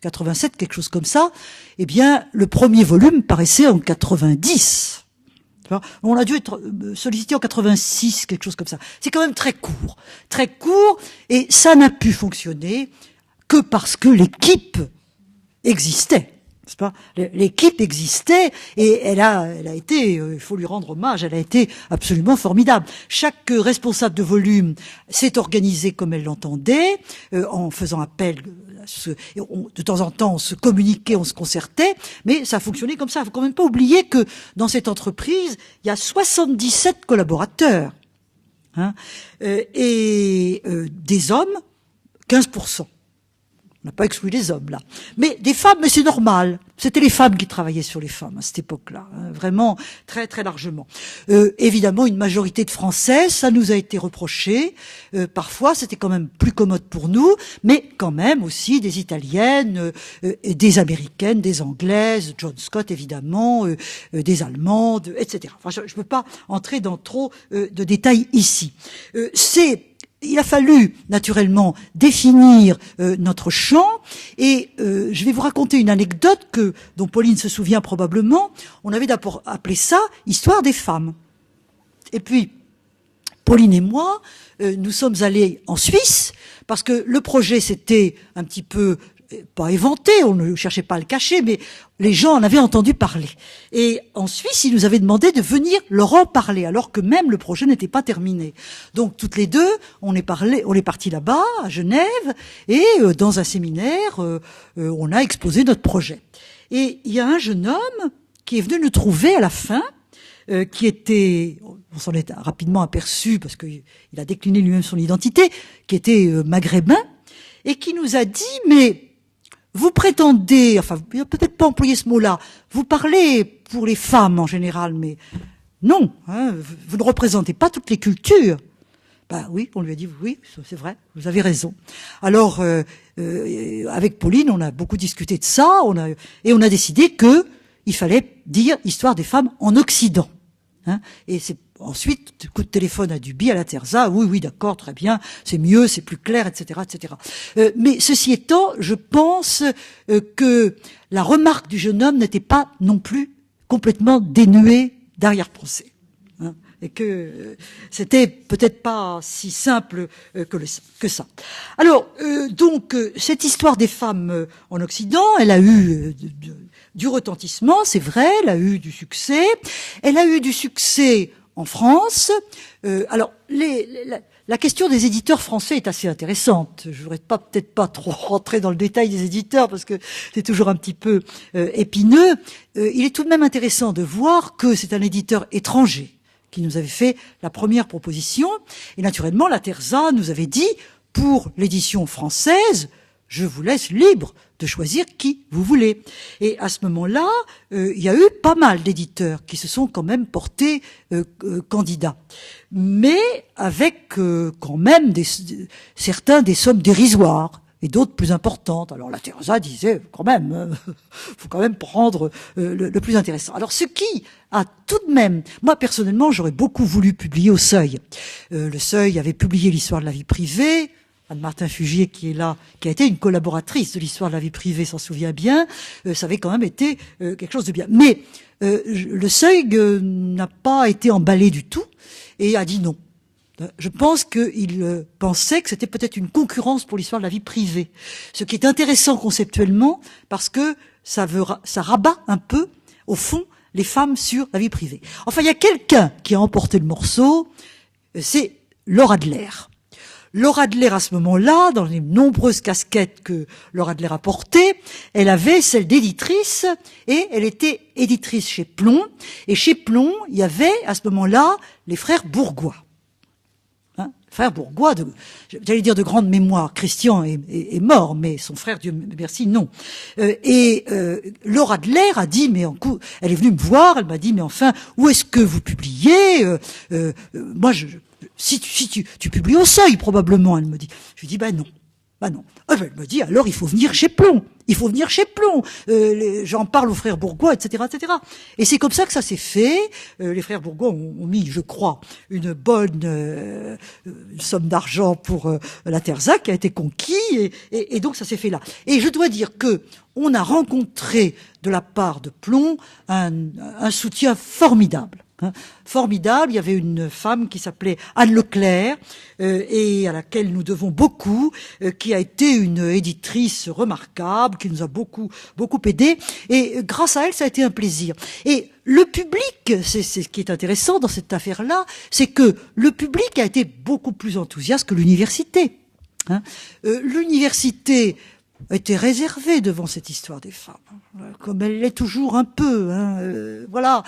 quelque chose comme ça. Eh bien, le premier volume paraissait en 90. On a dû être sollicité en 86, quelque chose comme ça. C'est quand même très court, et ça n'a pu fonctionner que parce que l'équipe existait. N'est-ce pas ? L'équipe existait, et elle a été, il faut lui rendre hommage, elle a été absolument formidable. Chaque responsable de volume s'est organisé comme elle l'entendait, en faisant appel de temps en temps on se communiquait, on se concertait, mais ça a fonctionné comme ça. Il faut quand même pas oublier que dans cette entreprise, il y a 77 collaborateurs, hein, et des hommes, 15%. On n'a pas exclu les hommes, là. Mais des femmes, mais c'est normal. C'était les femmes qui travaillaient sur les femmes à cette époque-là, hein, vraiment très très largement. Évidemment, une majorité de Françaises, ça nous a été reproché. Parfois, c'était quand même plus commode pour nous, mais quand même aussi des Italiennes, et des Américaines, des Anglaises, John Scott évidemment, des Allemandes, etc. Enfin, je ne peux pas entrer dans trop de détails ici. Il a fallu, naturellement, définir notre champ, et je vais vous raconter une anecdote dont Pauline se souvient probablement. On avait d'abord appelé ça « Histoire des femmes ». Et puis, Pauline et moi, nous sommes allés en Suisse, parce que le projet s'était un petit peu pas éventé, on ne cherchait pas à le cacher, mais les gens en avaient entendu parler. Et en Suisse, ils nous avaient demandé de venir leur en parler, alors que même le projet n'était pas terminé. Donc toutes les deux, on est partis là-bas, à Genève, et dans un séminaire, on a exposé notre projet. Et il y a un jeune homme qui est venu nous trouver à la fin, qui était, on s'en est rapidement aperçu parce qu'il a décliné lui-même son identité, qui était maghrébin, et qui nous a dit, mais vous prétendez, enfin, il n'a peut-être pas employé ce mot-là, vous parlez pour les femmes en général, mais non, hein, vous ne représentez pas toutes les cultures. Ben oui, on lui a dit, oui, c'est vrai, vous avez raison. Alors, avec Pauline, on a beaucoup discuté de ça, et on a décidé qu'il fallait dire histoire des femmes en Occident. Hein, et c'est ensuite, coup de téléphone à Duby, à la Terza, oui, d'accord, très bien, c'est mieux, c'est plus clair, etc., etc. Mais ceci étant, je pense que la remarque du jeune homme n'était pas non plus complètement dénuée d'arrière-pensée, hein, et que c'était peut-être pas si simple que ça. Alors, donc, cette histoire des femmes en Occident, elle a eu du retentissement, c'est vrai, elle a eu du succès. Elle a eu du succès en France. Alors, la question des éditeurs français est assez intéressante. Je voudrais peut-être pas trop rentrer dans le détail des éditeurs parce que c'est toujours un petit peu épineux. Il est tout de même intéressant de voir que c'est un éditeur étranger qui nous avait fait la première proposition. Et naturellement, la Terza nous avait dit, pour l'édition française, je vous laisse libre de choisir qui vous voulez. Et à ce moment-là, il y a eu pas mal d'éditeurs qui se sont quand même portés candidats, mais avec quand même certains des sommes dérisoires. et d'autres plus importantes. Alors la Teresa disait quand même, faut quand même prendre le plus intéressant. Alors ce qui a tout de même, moi personnellement, j'aurais beaucoup voulu publier au Seuil. Le Seuil avait publié l'histoire de la vie privée. Anne-Martin Fugier, qui est là, qui a été une collaboratrice de l'histoire de la vie privée, s'en souvient bien, ça avait quand même été quelque chose de bien. Mais le Seuil n'a pas été emballé du tout et a dit non. Je pense qu'il pensait que c'était peut-être une concurrence pour l'histoire de la vie privée. Ce qui est intéressant conceptuellement, parce que ça rabat un peu, au fond, les femmes sur la vie privée. Enfin, il y a quelqu'un qui a emporté le morceau, c'est Laura Adler. Laura Adler, à ce moment-là, dans les nombreuses casquettes que Laura Adler a portées, elle avait celle d'éditrice, et elle était éditrice chez Plon. Et chez Plon, il y avait, à ce moment-là, les frères Bourgois. Frère Bourgois, j'allais dire de grande mémoire. Christian est mort, mais son frère, Dieu merci, non. Laura Adler a dit, elle est venue me voir, elle m'a dit, mais enfin, où est-ce que vous publiez moi, si tu publies au Seuil, probablement, elle me dit. Je lui dis, non. Elle me dit, alors il faut venir chez Plon. Il faut venir chez Plon. J'en parle aux frères Bourgois, etc., etc. Et c'est comme ça que ça s'est fait. Les frères Bourgois ont mis, je crois, une bonne somme d'argent pour la Terza qui a été conquis, et donc ça s'est fait là. Et je dois dire que on a rencontré de la part de Plon un soutien formidable. Formidable. Il y avait une femme qui s'appelait Anne Leclerc et à laquelle nous devons beaucoup, qui a été une éditrice remarquable, qui nous a beaucoup aidé, et grâce à elle ça a été un plaisir. Et le public, c'est ce qui est intéressant dans cette affaire-là, c'est que le public a été beaucoup plus enthousiaste que l'université. L'université était réservée devant cette histoire des femmes, comme elle l'est toujours un peu, voilà.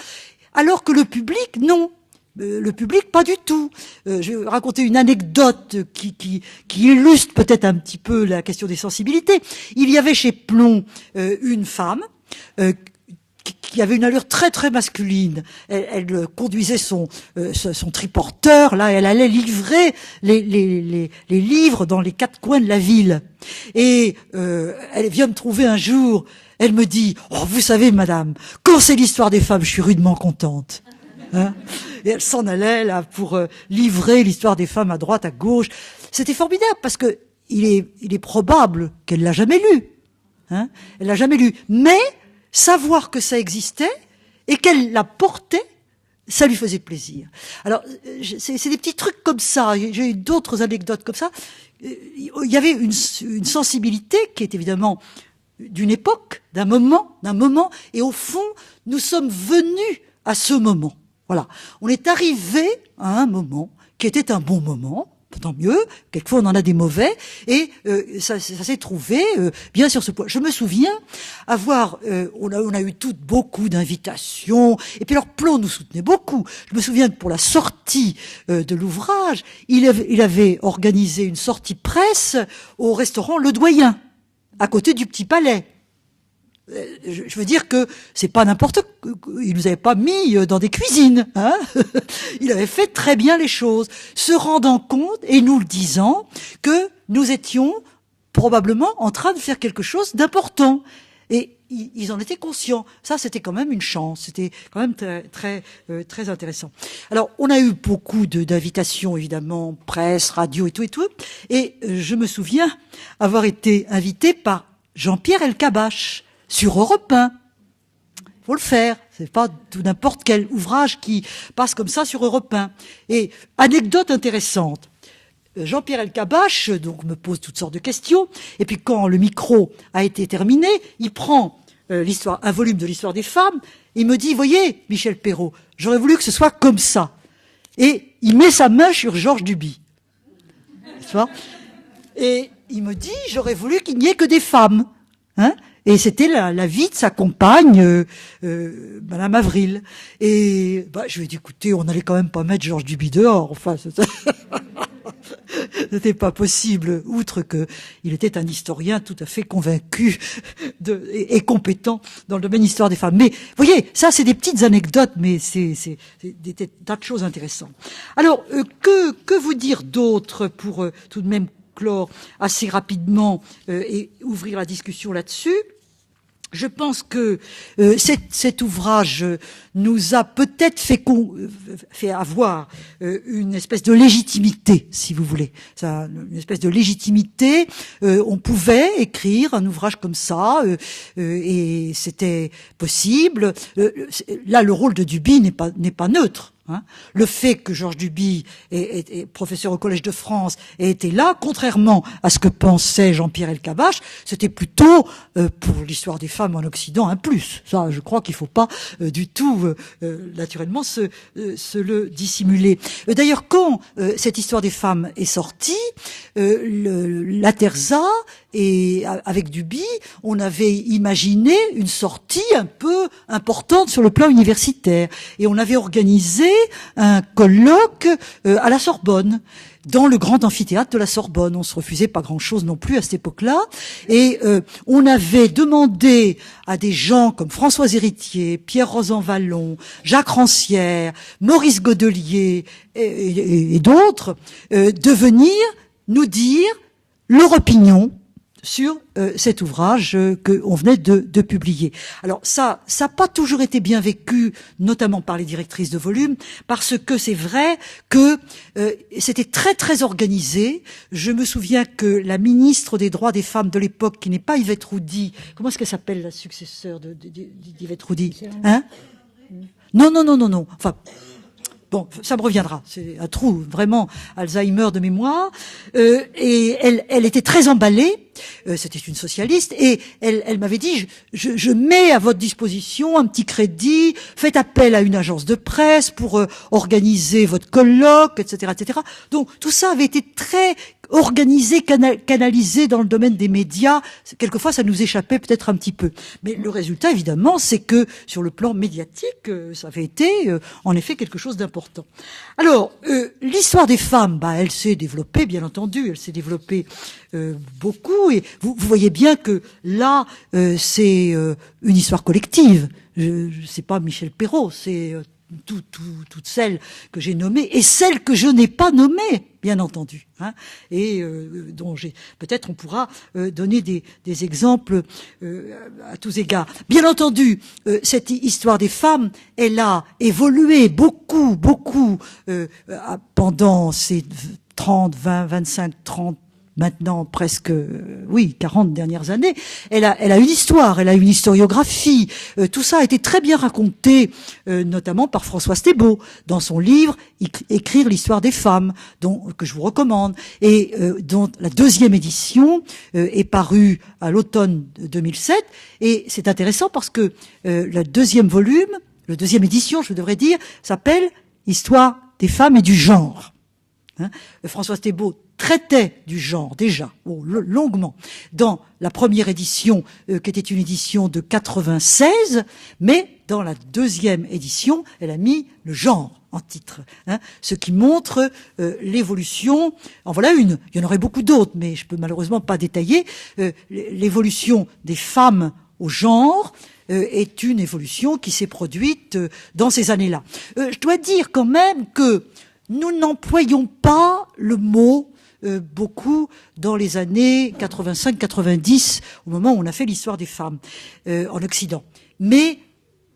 Alors que le public, non. Le public, pas du tout. Je vais raconter une anecdote qui illustre peut-être un petit peu la question des sensibilités. Il y avait chez Plon une femme qui avait une allure très très masculine. Elle conduisait son triporteur, là, elle allait livrer les livres dans les quatre coins de la ville. Et elle vient me trouver un jour. Elle me dit, vous savez, madame, quand c'est l'histoire des femmes, je suis rudement contente. Et elle s'en allait là pour livrer l'histoire des femmes à droite, à gauche. C'était formidable parce que il est probable qu'elle l'a jamais lu. Elle l'a jamais lu. Mais savoir que ça existait et qu'elle la portait, ça lui faisait plaisir. Alors, c'est des petits trucs comme ça. J'ai eu d'autres anecdotes comme ça. Il y avait une sensibilité qui est évidemment d'une époque, d'un moment, et au fond, nous sommes venus à ce moment. Voilà. On est arrivé à un moment qui était un bon moment, tant mieux, quelquefois on en a des mauvais, et ça s'est trouvé bien sur ce point. Je me souviens avoir, on a eu beaucoup d'invitations, et puis alors Plon nous soutenait beaucoup. Je me souviens que pour la sortie de l'ouvrage, il avait organisé une sortie presse au restaurant Le Doyen, à côté du Petit Palais. Je veux dire que c'est pas n'importe quoi. Il nous avait pas mis dans des cuisines, Il avait fait très bien les choses, se rendant compte et nous le disant que nous étions probablement en train de faire quelque chose d'important. Et ils en étaient conscients. Ça, c'était quand même une chance. C'était quand même très intéressant. Alors, on a eu beaucoup d'invitations, évidemment, presse, radio et tout. Et je me souviens avoir été invité par Jean-Pierre Elkabbach sur Europe 1. Faut le faire. C'est pas tout n'importe quel ouvrage qui passe comme ça sur Europe 1. Et anecdote intéressante. Jean-Pierre Elkabbach donc me pose toutes sortes de questions, et puis quand le micro a été terminé, il prend un volume de l'histoire des femmes, et il me dit, voyez, Michel Perrault, j'aurais voulu que ce soit comme ça. Et il met sa main sur Georges Duby. Tu vois ? Et il me dit, j'aurais voulu qu'il n'y ait que des femmes. Et c'était la vie de sa compagne, Madame Avril. Et je lui ai dit, écoutez, on n'allait quand même pas mettre Georges Duby dehors. Enfin, c'était pas possible, outre que il était un historien tout à fait convaincu et compétent dans le domaine histoire des femmes. Mais vous voyez, ça c'est des petites anecdotes, mais c'est des tas de choses intéressantes. Alors que vous dire d'autre pour tout de même clore assez rapidement et ouvrir la discussion là-dessus. Je pense que cet ouvrage nous a peut-être fait avoir une espèce de légitimité, si vous voulez. Ça, une espèce de légitimité. On pouvait écrire un ouvrage comme ça, et c'était possible. Là, le rôle de Duby n'est pas neutre. Hein. Le fait que Georges Duby est professeur au Collège de France ait été là, contrairement à ce que pensait Jean-Pierre Elkabbach, c'était plutôt pour l'histoire des femmes en Occident un plus. Ça, je crois qu'il ne faut pas du tout, naturellement, se le dissimuler. D'ailleurs, quand cette histoire des femmes est sortie, la Terza et avec Duby, on avait imaginé une sortie un peu importante sur le plan universitaire, et on avait organisé un colloque à la Sorbonne, dans le grand amphithéâtre de la Sorbonne. On se refusait pas grand-chose non plus à cette époque-là, et on avait demandé à des gens comme Françoise Héritier, Pierre Rosanvallon, Jacques Rancière, Maurice Godelier et d'autres de venir nous dire leur opinion sur cet ouvrage qu'on venait de publier. Alors ça n'a pas toujours été bien vécu, notamment par les directrices de volume, parce que c'est vrai que c'était très très organisé. Je me souviens que la ministre des droits des femmes de l'époque, qui n'est pas Yvette Roudy, comment est-ce qu'elle s'appelle, la successeur d'Yvette Roudy, hein? Non. Enfin, bon, ça me reviendra. C'est un trou, vraiment, Alzheimer de mémoire. Et elle était très emballée. C'était une socialiste. Et elle m'avait dit, je mets à votre disposition un petit crédit. Faites appel à une agence de presse pour organiser votre colloque, etc., etc. Donc, tout ça avait été très organisé, canalisé dans le domaine des médias. Quelquefois, ça nous échappait peut-être un petit peu. Mais le résultat, évidemment, c'est que sur le plan médiatique, ça avait été, en effet, quelque chose d'important. Alors, l'histoire des femmes, elle s'est développée, bien entendu. Elle s'est développée beaucoup. Et vous voyez bien que là, c'est une histoire collective. Je sais pas Michel Perrault, c'est toutes celles que j'ai nommées et celles que je n'ai pas nommées, bien entendu, hein, et dont peut-être on pourra donner des exemples à tous égards. Bien entendu, cette histoire des femmes, elle a évolué beaucoup pendant ces 30, maintenant presque, 40 dernières années. Elle a une histoire, elle a une historiographie. Tout ça a été très bien raconté, notamment par Françoise Thébault, dans son livre Écrire l'histoire des femmes, que je vous recommande, et dont la 2e édition est parue à l'automne 2007. Et c'est intéressant parce que le 2e volume, la 2e édition, je devrais dire, s'appelle Histoire des femmes et du genre. Hein, Françoise Thébault traitait du genre déjà, longuement, dans la première édition, qui était une édition de 96, mais dans la 2e édition, elle a mis le genre en titre, hein, ce qui montre l'évolution. En voilà une, il y en aurait beaucoup d'autres, mais je peux malheureusement pas détailler. L'évolution des femmes au genre est une évolution qui s'est produite dans ces années-là. Je dois dire quand même que nous n'employons pas le mot beaucoup dans les années 85-90, au moment où on a fait l'histoire des femmes en Occident. Mais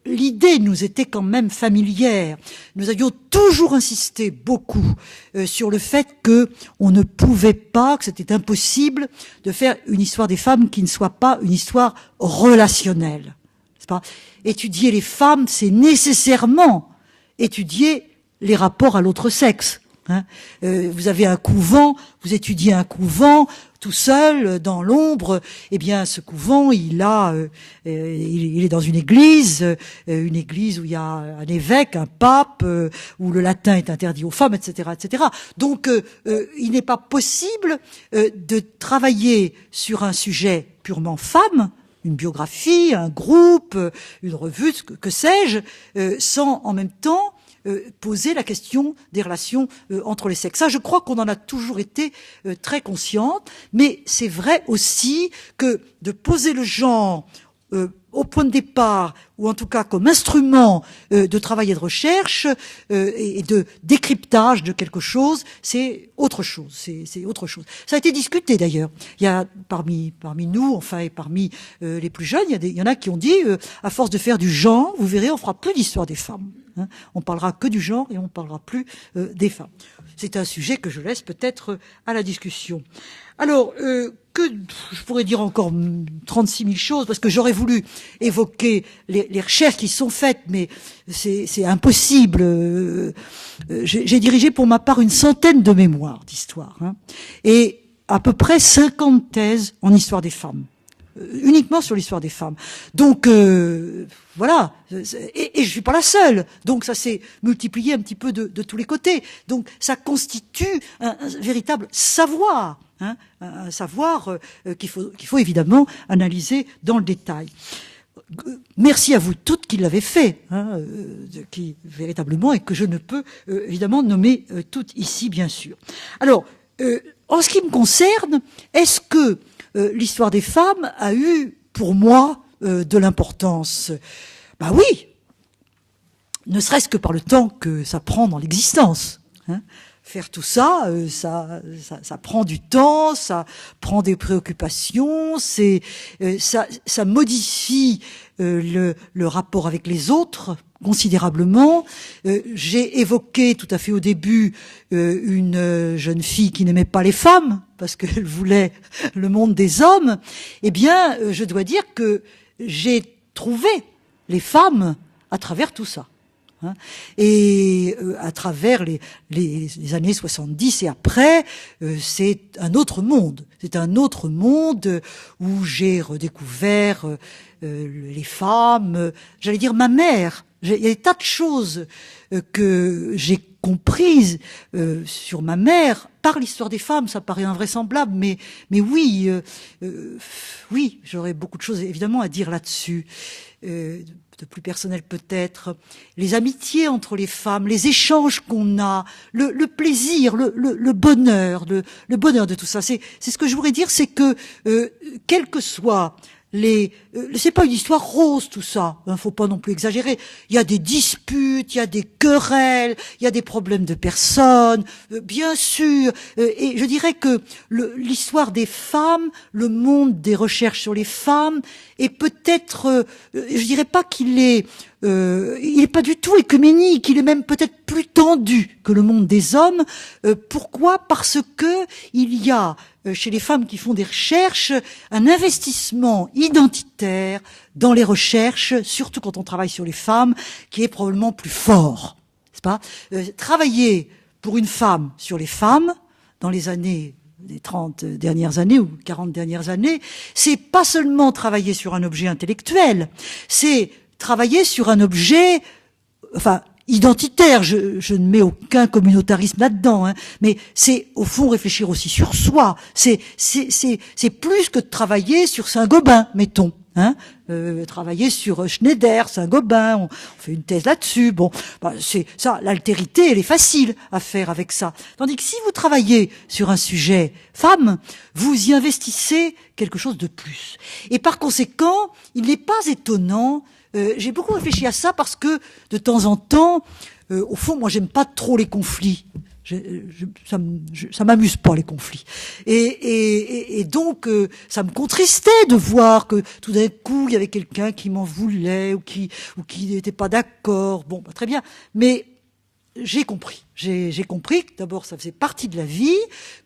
l'idée nous était quand même familière. Nous avions toujours insisté beaucoup sur le fait que on ne pouvait pas, que c'était impossible de faire une histoire des femmes qui ne soit pas une histoire relationnelle. C'est pas étudier les femmes, c'est nécessairement étudier les rapports à l'autre sexe. Hein, vous avez un couvent, vous étudiez un couvent tout seul dans l'ombre. Eh bien, ce couvent, il est dans une église où il y a un évêque, un pape, où le latin est interdit aux femmes, etc., etc. Donc, il n'est pas possible de travailler sur un sujet purement femme, une biographie, un groupe, une revue, que sais-je, sans en même temps poser la question des relations entre les sexes. Ça, je crois qu'on en a toujours été très consciente, mais c'est vrai aussi que de poser le genre au point de départ, ou en tout cas comme instrument de travail et de recherche et de décryptage de quelque chose, c'est autre chose. C'est autre chose. Ça a été discuté d'ailleurs. Il y a parmi nous, enfin et parmi les plus jeunes, il y en a qui ont dit à force de faire du genre, vous verrez, on fera plus d'histoire des femmes. Hein. On parlera que du genre et on parlera plus des femmes. C'est un sujet que je laisse peut-être à la discussion. Alors, que je pourrais dire encore 36 000 choses, parce que j'aurais voulu évoquer les recherches qui sont faites, mais c'est impossible. J'ai dirigé pour ma part une centaine de mémoires d'histoire, hein, et à peu près 50 thèses en histoire des femmes. Uniquement sur l'histoire des femmes. Donc voilà, et je suis pas la seule. Donc ça s'est multiplié un petit peu de tous les côtés. Donc ça constitue un véritable savoir, hein, un savoir qu'il faut évidemment analyser dans le détail. Merci à vous toutes qui l'avez fait, hein, qui véritablement, et que je ne peux évidemment nommer toutes ici, bien sûr. Alors, en ce qui me concerne, est-ce que l'histoire des femmes a eu, pour moi, de l'importance? Ben oui, ne serait-ce que par le temps que ça prend dans l'existence. Hein. Faire tout ça, ça prend du temps, ça prend des préoccupations, ça modifie le rapport avec les autres considérablement. J'ai évoqué tout à fait au début une jeune fille qui n'aimait pas les femmes parce qu'elle voulait le monde des hommes. Eh bien, je dois dire que j'ai trouvé les femmes à travers tout ça. Hein, et à travers les années 70 et après, c'est un autre monde. C'est un autre monde où j'ai redécouvert les femmes, j'allais dire ma mère. Il y a des tas de choses que j'ai comprises sur ma mère par l'histoire des femmes. Ça paraît invraisemblable, mais oui, oui, j'aurais beaucoup de choses évidemment à dire là-dessus. De plus personnel peut-être, les amitiés entre les femmes, les échanges qu'on a, le plaisir, le bonheur, le bonheur de tout ça. C'est ce que je voudrais dire, c'est que quel que soit c'est pas une histoire rose tout ça, hein, faut pas non plus exagérer. Il y a des disputes, il y a des querelles, il y a des problèmes de personnes, bien sûr. Et je dirais que l'histoire des femmes, le monde des recherches sur les femmes, est peut-être, je dirais pas qu'il est il est pas du tout œcuménique, il est même peut-être plus tendu que le monde des hommes. Pourquoi ? Parce que il y a chez les femmes qui font des recherches un investissement identitaire dans les recherches, surtout quand on travaille sur les femmes, qui est probablement plus fort. C'est pas travailler pour une femme sur les femmes dans les 30 dernières années ou 40 dernières années, c'est pas seulement travailler sur un objet intellectuel, c'est travailler sur un objet, enfin, identitaire. Je ne mets aucun communautarisme là-dedans, hein, mais c'est au fond réfléchir aussi sur soi. C'est plus que de travailler sur Saint-Gobain, mettons. Hein, travailler sur Schneider, Saint-Gobain, on fait une thèse là-dessus. Bon, bah, c'est ça, l'altérité, elle est facile à faire avec ça. Tandis que si vous travaillez sur un sujet femme, vous y investissez quelque chose de plus. Et par conséquent, il n'est pas étonnant. J'ai beaucoup réfléchi à ça parce que de temps en temps, au fond, moi, j'aime pas trop les conflits. Ça m'amuse pas les conflits. Et donc, ça me contristait de voir que tout d'un coup, il y avait quelqu'un qui m'en voulait ou qui n'était pas d'accord. Bon, bah, très bien. Mais j'ai compris. J'ai compris que d'abord, ça faisait partie de la vie,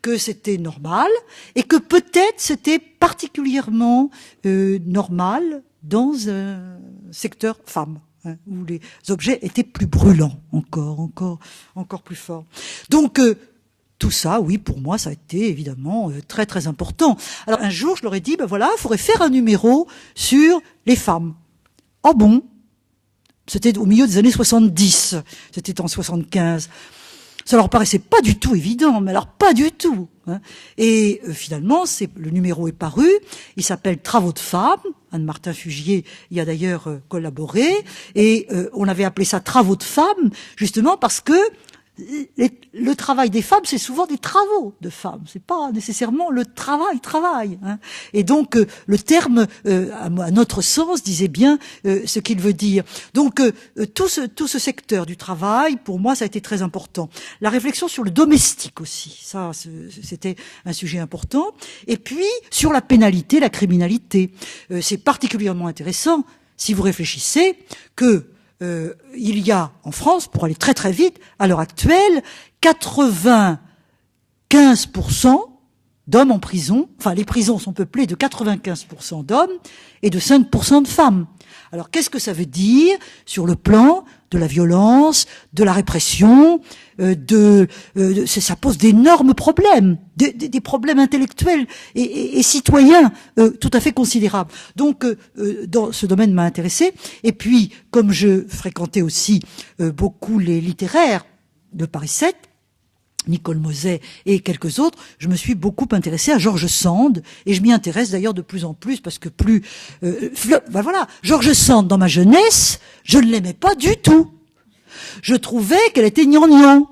que c'était normal et que peut-être c'était particulièrement normal dans un secteur femme, hein, où les objets étaient plus brûlants, encore plus forts. Donc, tout ça, oui, pour moi, ça a été évidemment très très important. Alors un jour, je leur ai dit, ben voilà, il faudrait faire un numéro sur les femmes. Oh bon, c'était au milieu des années 70, c'était en 75. Ça leur paraissait pas du tout évident, mais alors pas du tout. Hein. Et finalement, le numéro est paru. Il s'appelle Travaux de femmes. Anne-Martin Fugier y a d'ailleurs collaboré. Et on avait appelé ça Travaux de femmes, justement parce que le travail des femmes, c'est souvent des travaux de femmes. C'est pas nécessairement le travail. Hein. Et donc le terme, à notre sens, disait bien ce qu'il veut dire. Donc tout ce secteur du travail, pour moi, ça a été très important. La réflexion sur le domestique aussi, ça, c'était un sujet important. Et puis sur la pénalité, la criminalité, c'est particulièrement intéressant si vous réfléchissez que il y a en France, pour aller très très vite, à l'heure actuelle, 95% d'hommes en prison. Enfin, les prisons sont peuplées de 95% d'hommes et de 5% de femmes. Alors, qu'est-ce que ça veut dire sur le plan de la violence, de la répression, ça pose d'énormes problèmes, des problèmes intellectuels et citoyens tout à fait considérables. Donc, dans ce domaine m'a intéressé. Et puis, comme je fréquentais aussi beaucoup les littéraires de Paris 7, Nicole Moset et quelques autres, je me suis beaucoup intéressée à George Sand, et je m'y intéresse d'ailleurs de plus en plus, parce que voilà, George Sand, dans ma jeunesse, je ne l'aimais pas du tout. Je trouvais qu'elle était gnangnan,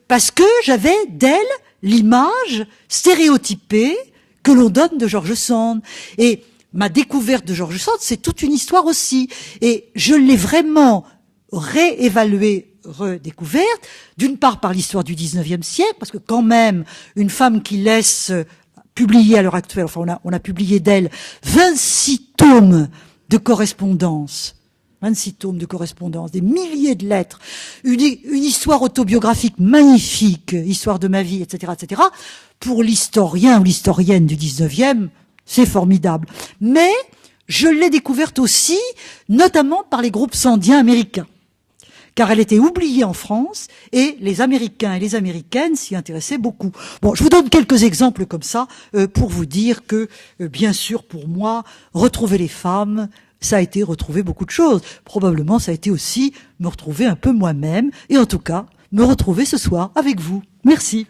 parce que j'avais d'elle l'image stéréotypée que l'on donne de George Sand. Et ma découverte de George Sand, c'est toute une histoire aussi. Et je l'ai vraiment réévaluée, redécouverte, d'une part par l'histoire du 19e siècle, parce que quand même, une femme qui laisse publier à l'heure actuelle, enfin on a publié d'elle 26 tomes de correspondance, 26 tomes de correspondance, des milliers de lettres, une histoire autobiographique magnifique, histoire de ma vie, etc., etc. Pour l'historien ou l'historienne du 19e, c'est formidable. Mais je l'ai découverte aussi, notamment par les groupes sandiens américains, car elle était oubliée en France et les Américains et les Américaines s'y intéressaient beaucoup. Bon, je vous donne quelques exemples comme ça pour vous dire que, bien sûr, pour moi, retrouver les femmes, ça a été retrouver beaucoup de choses. Probablement, ça a été aussi me retrouver un peu moi-même et en tout cas, me retrouver ce soir avec vous. Merci.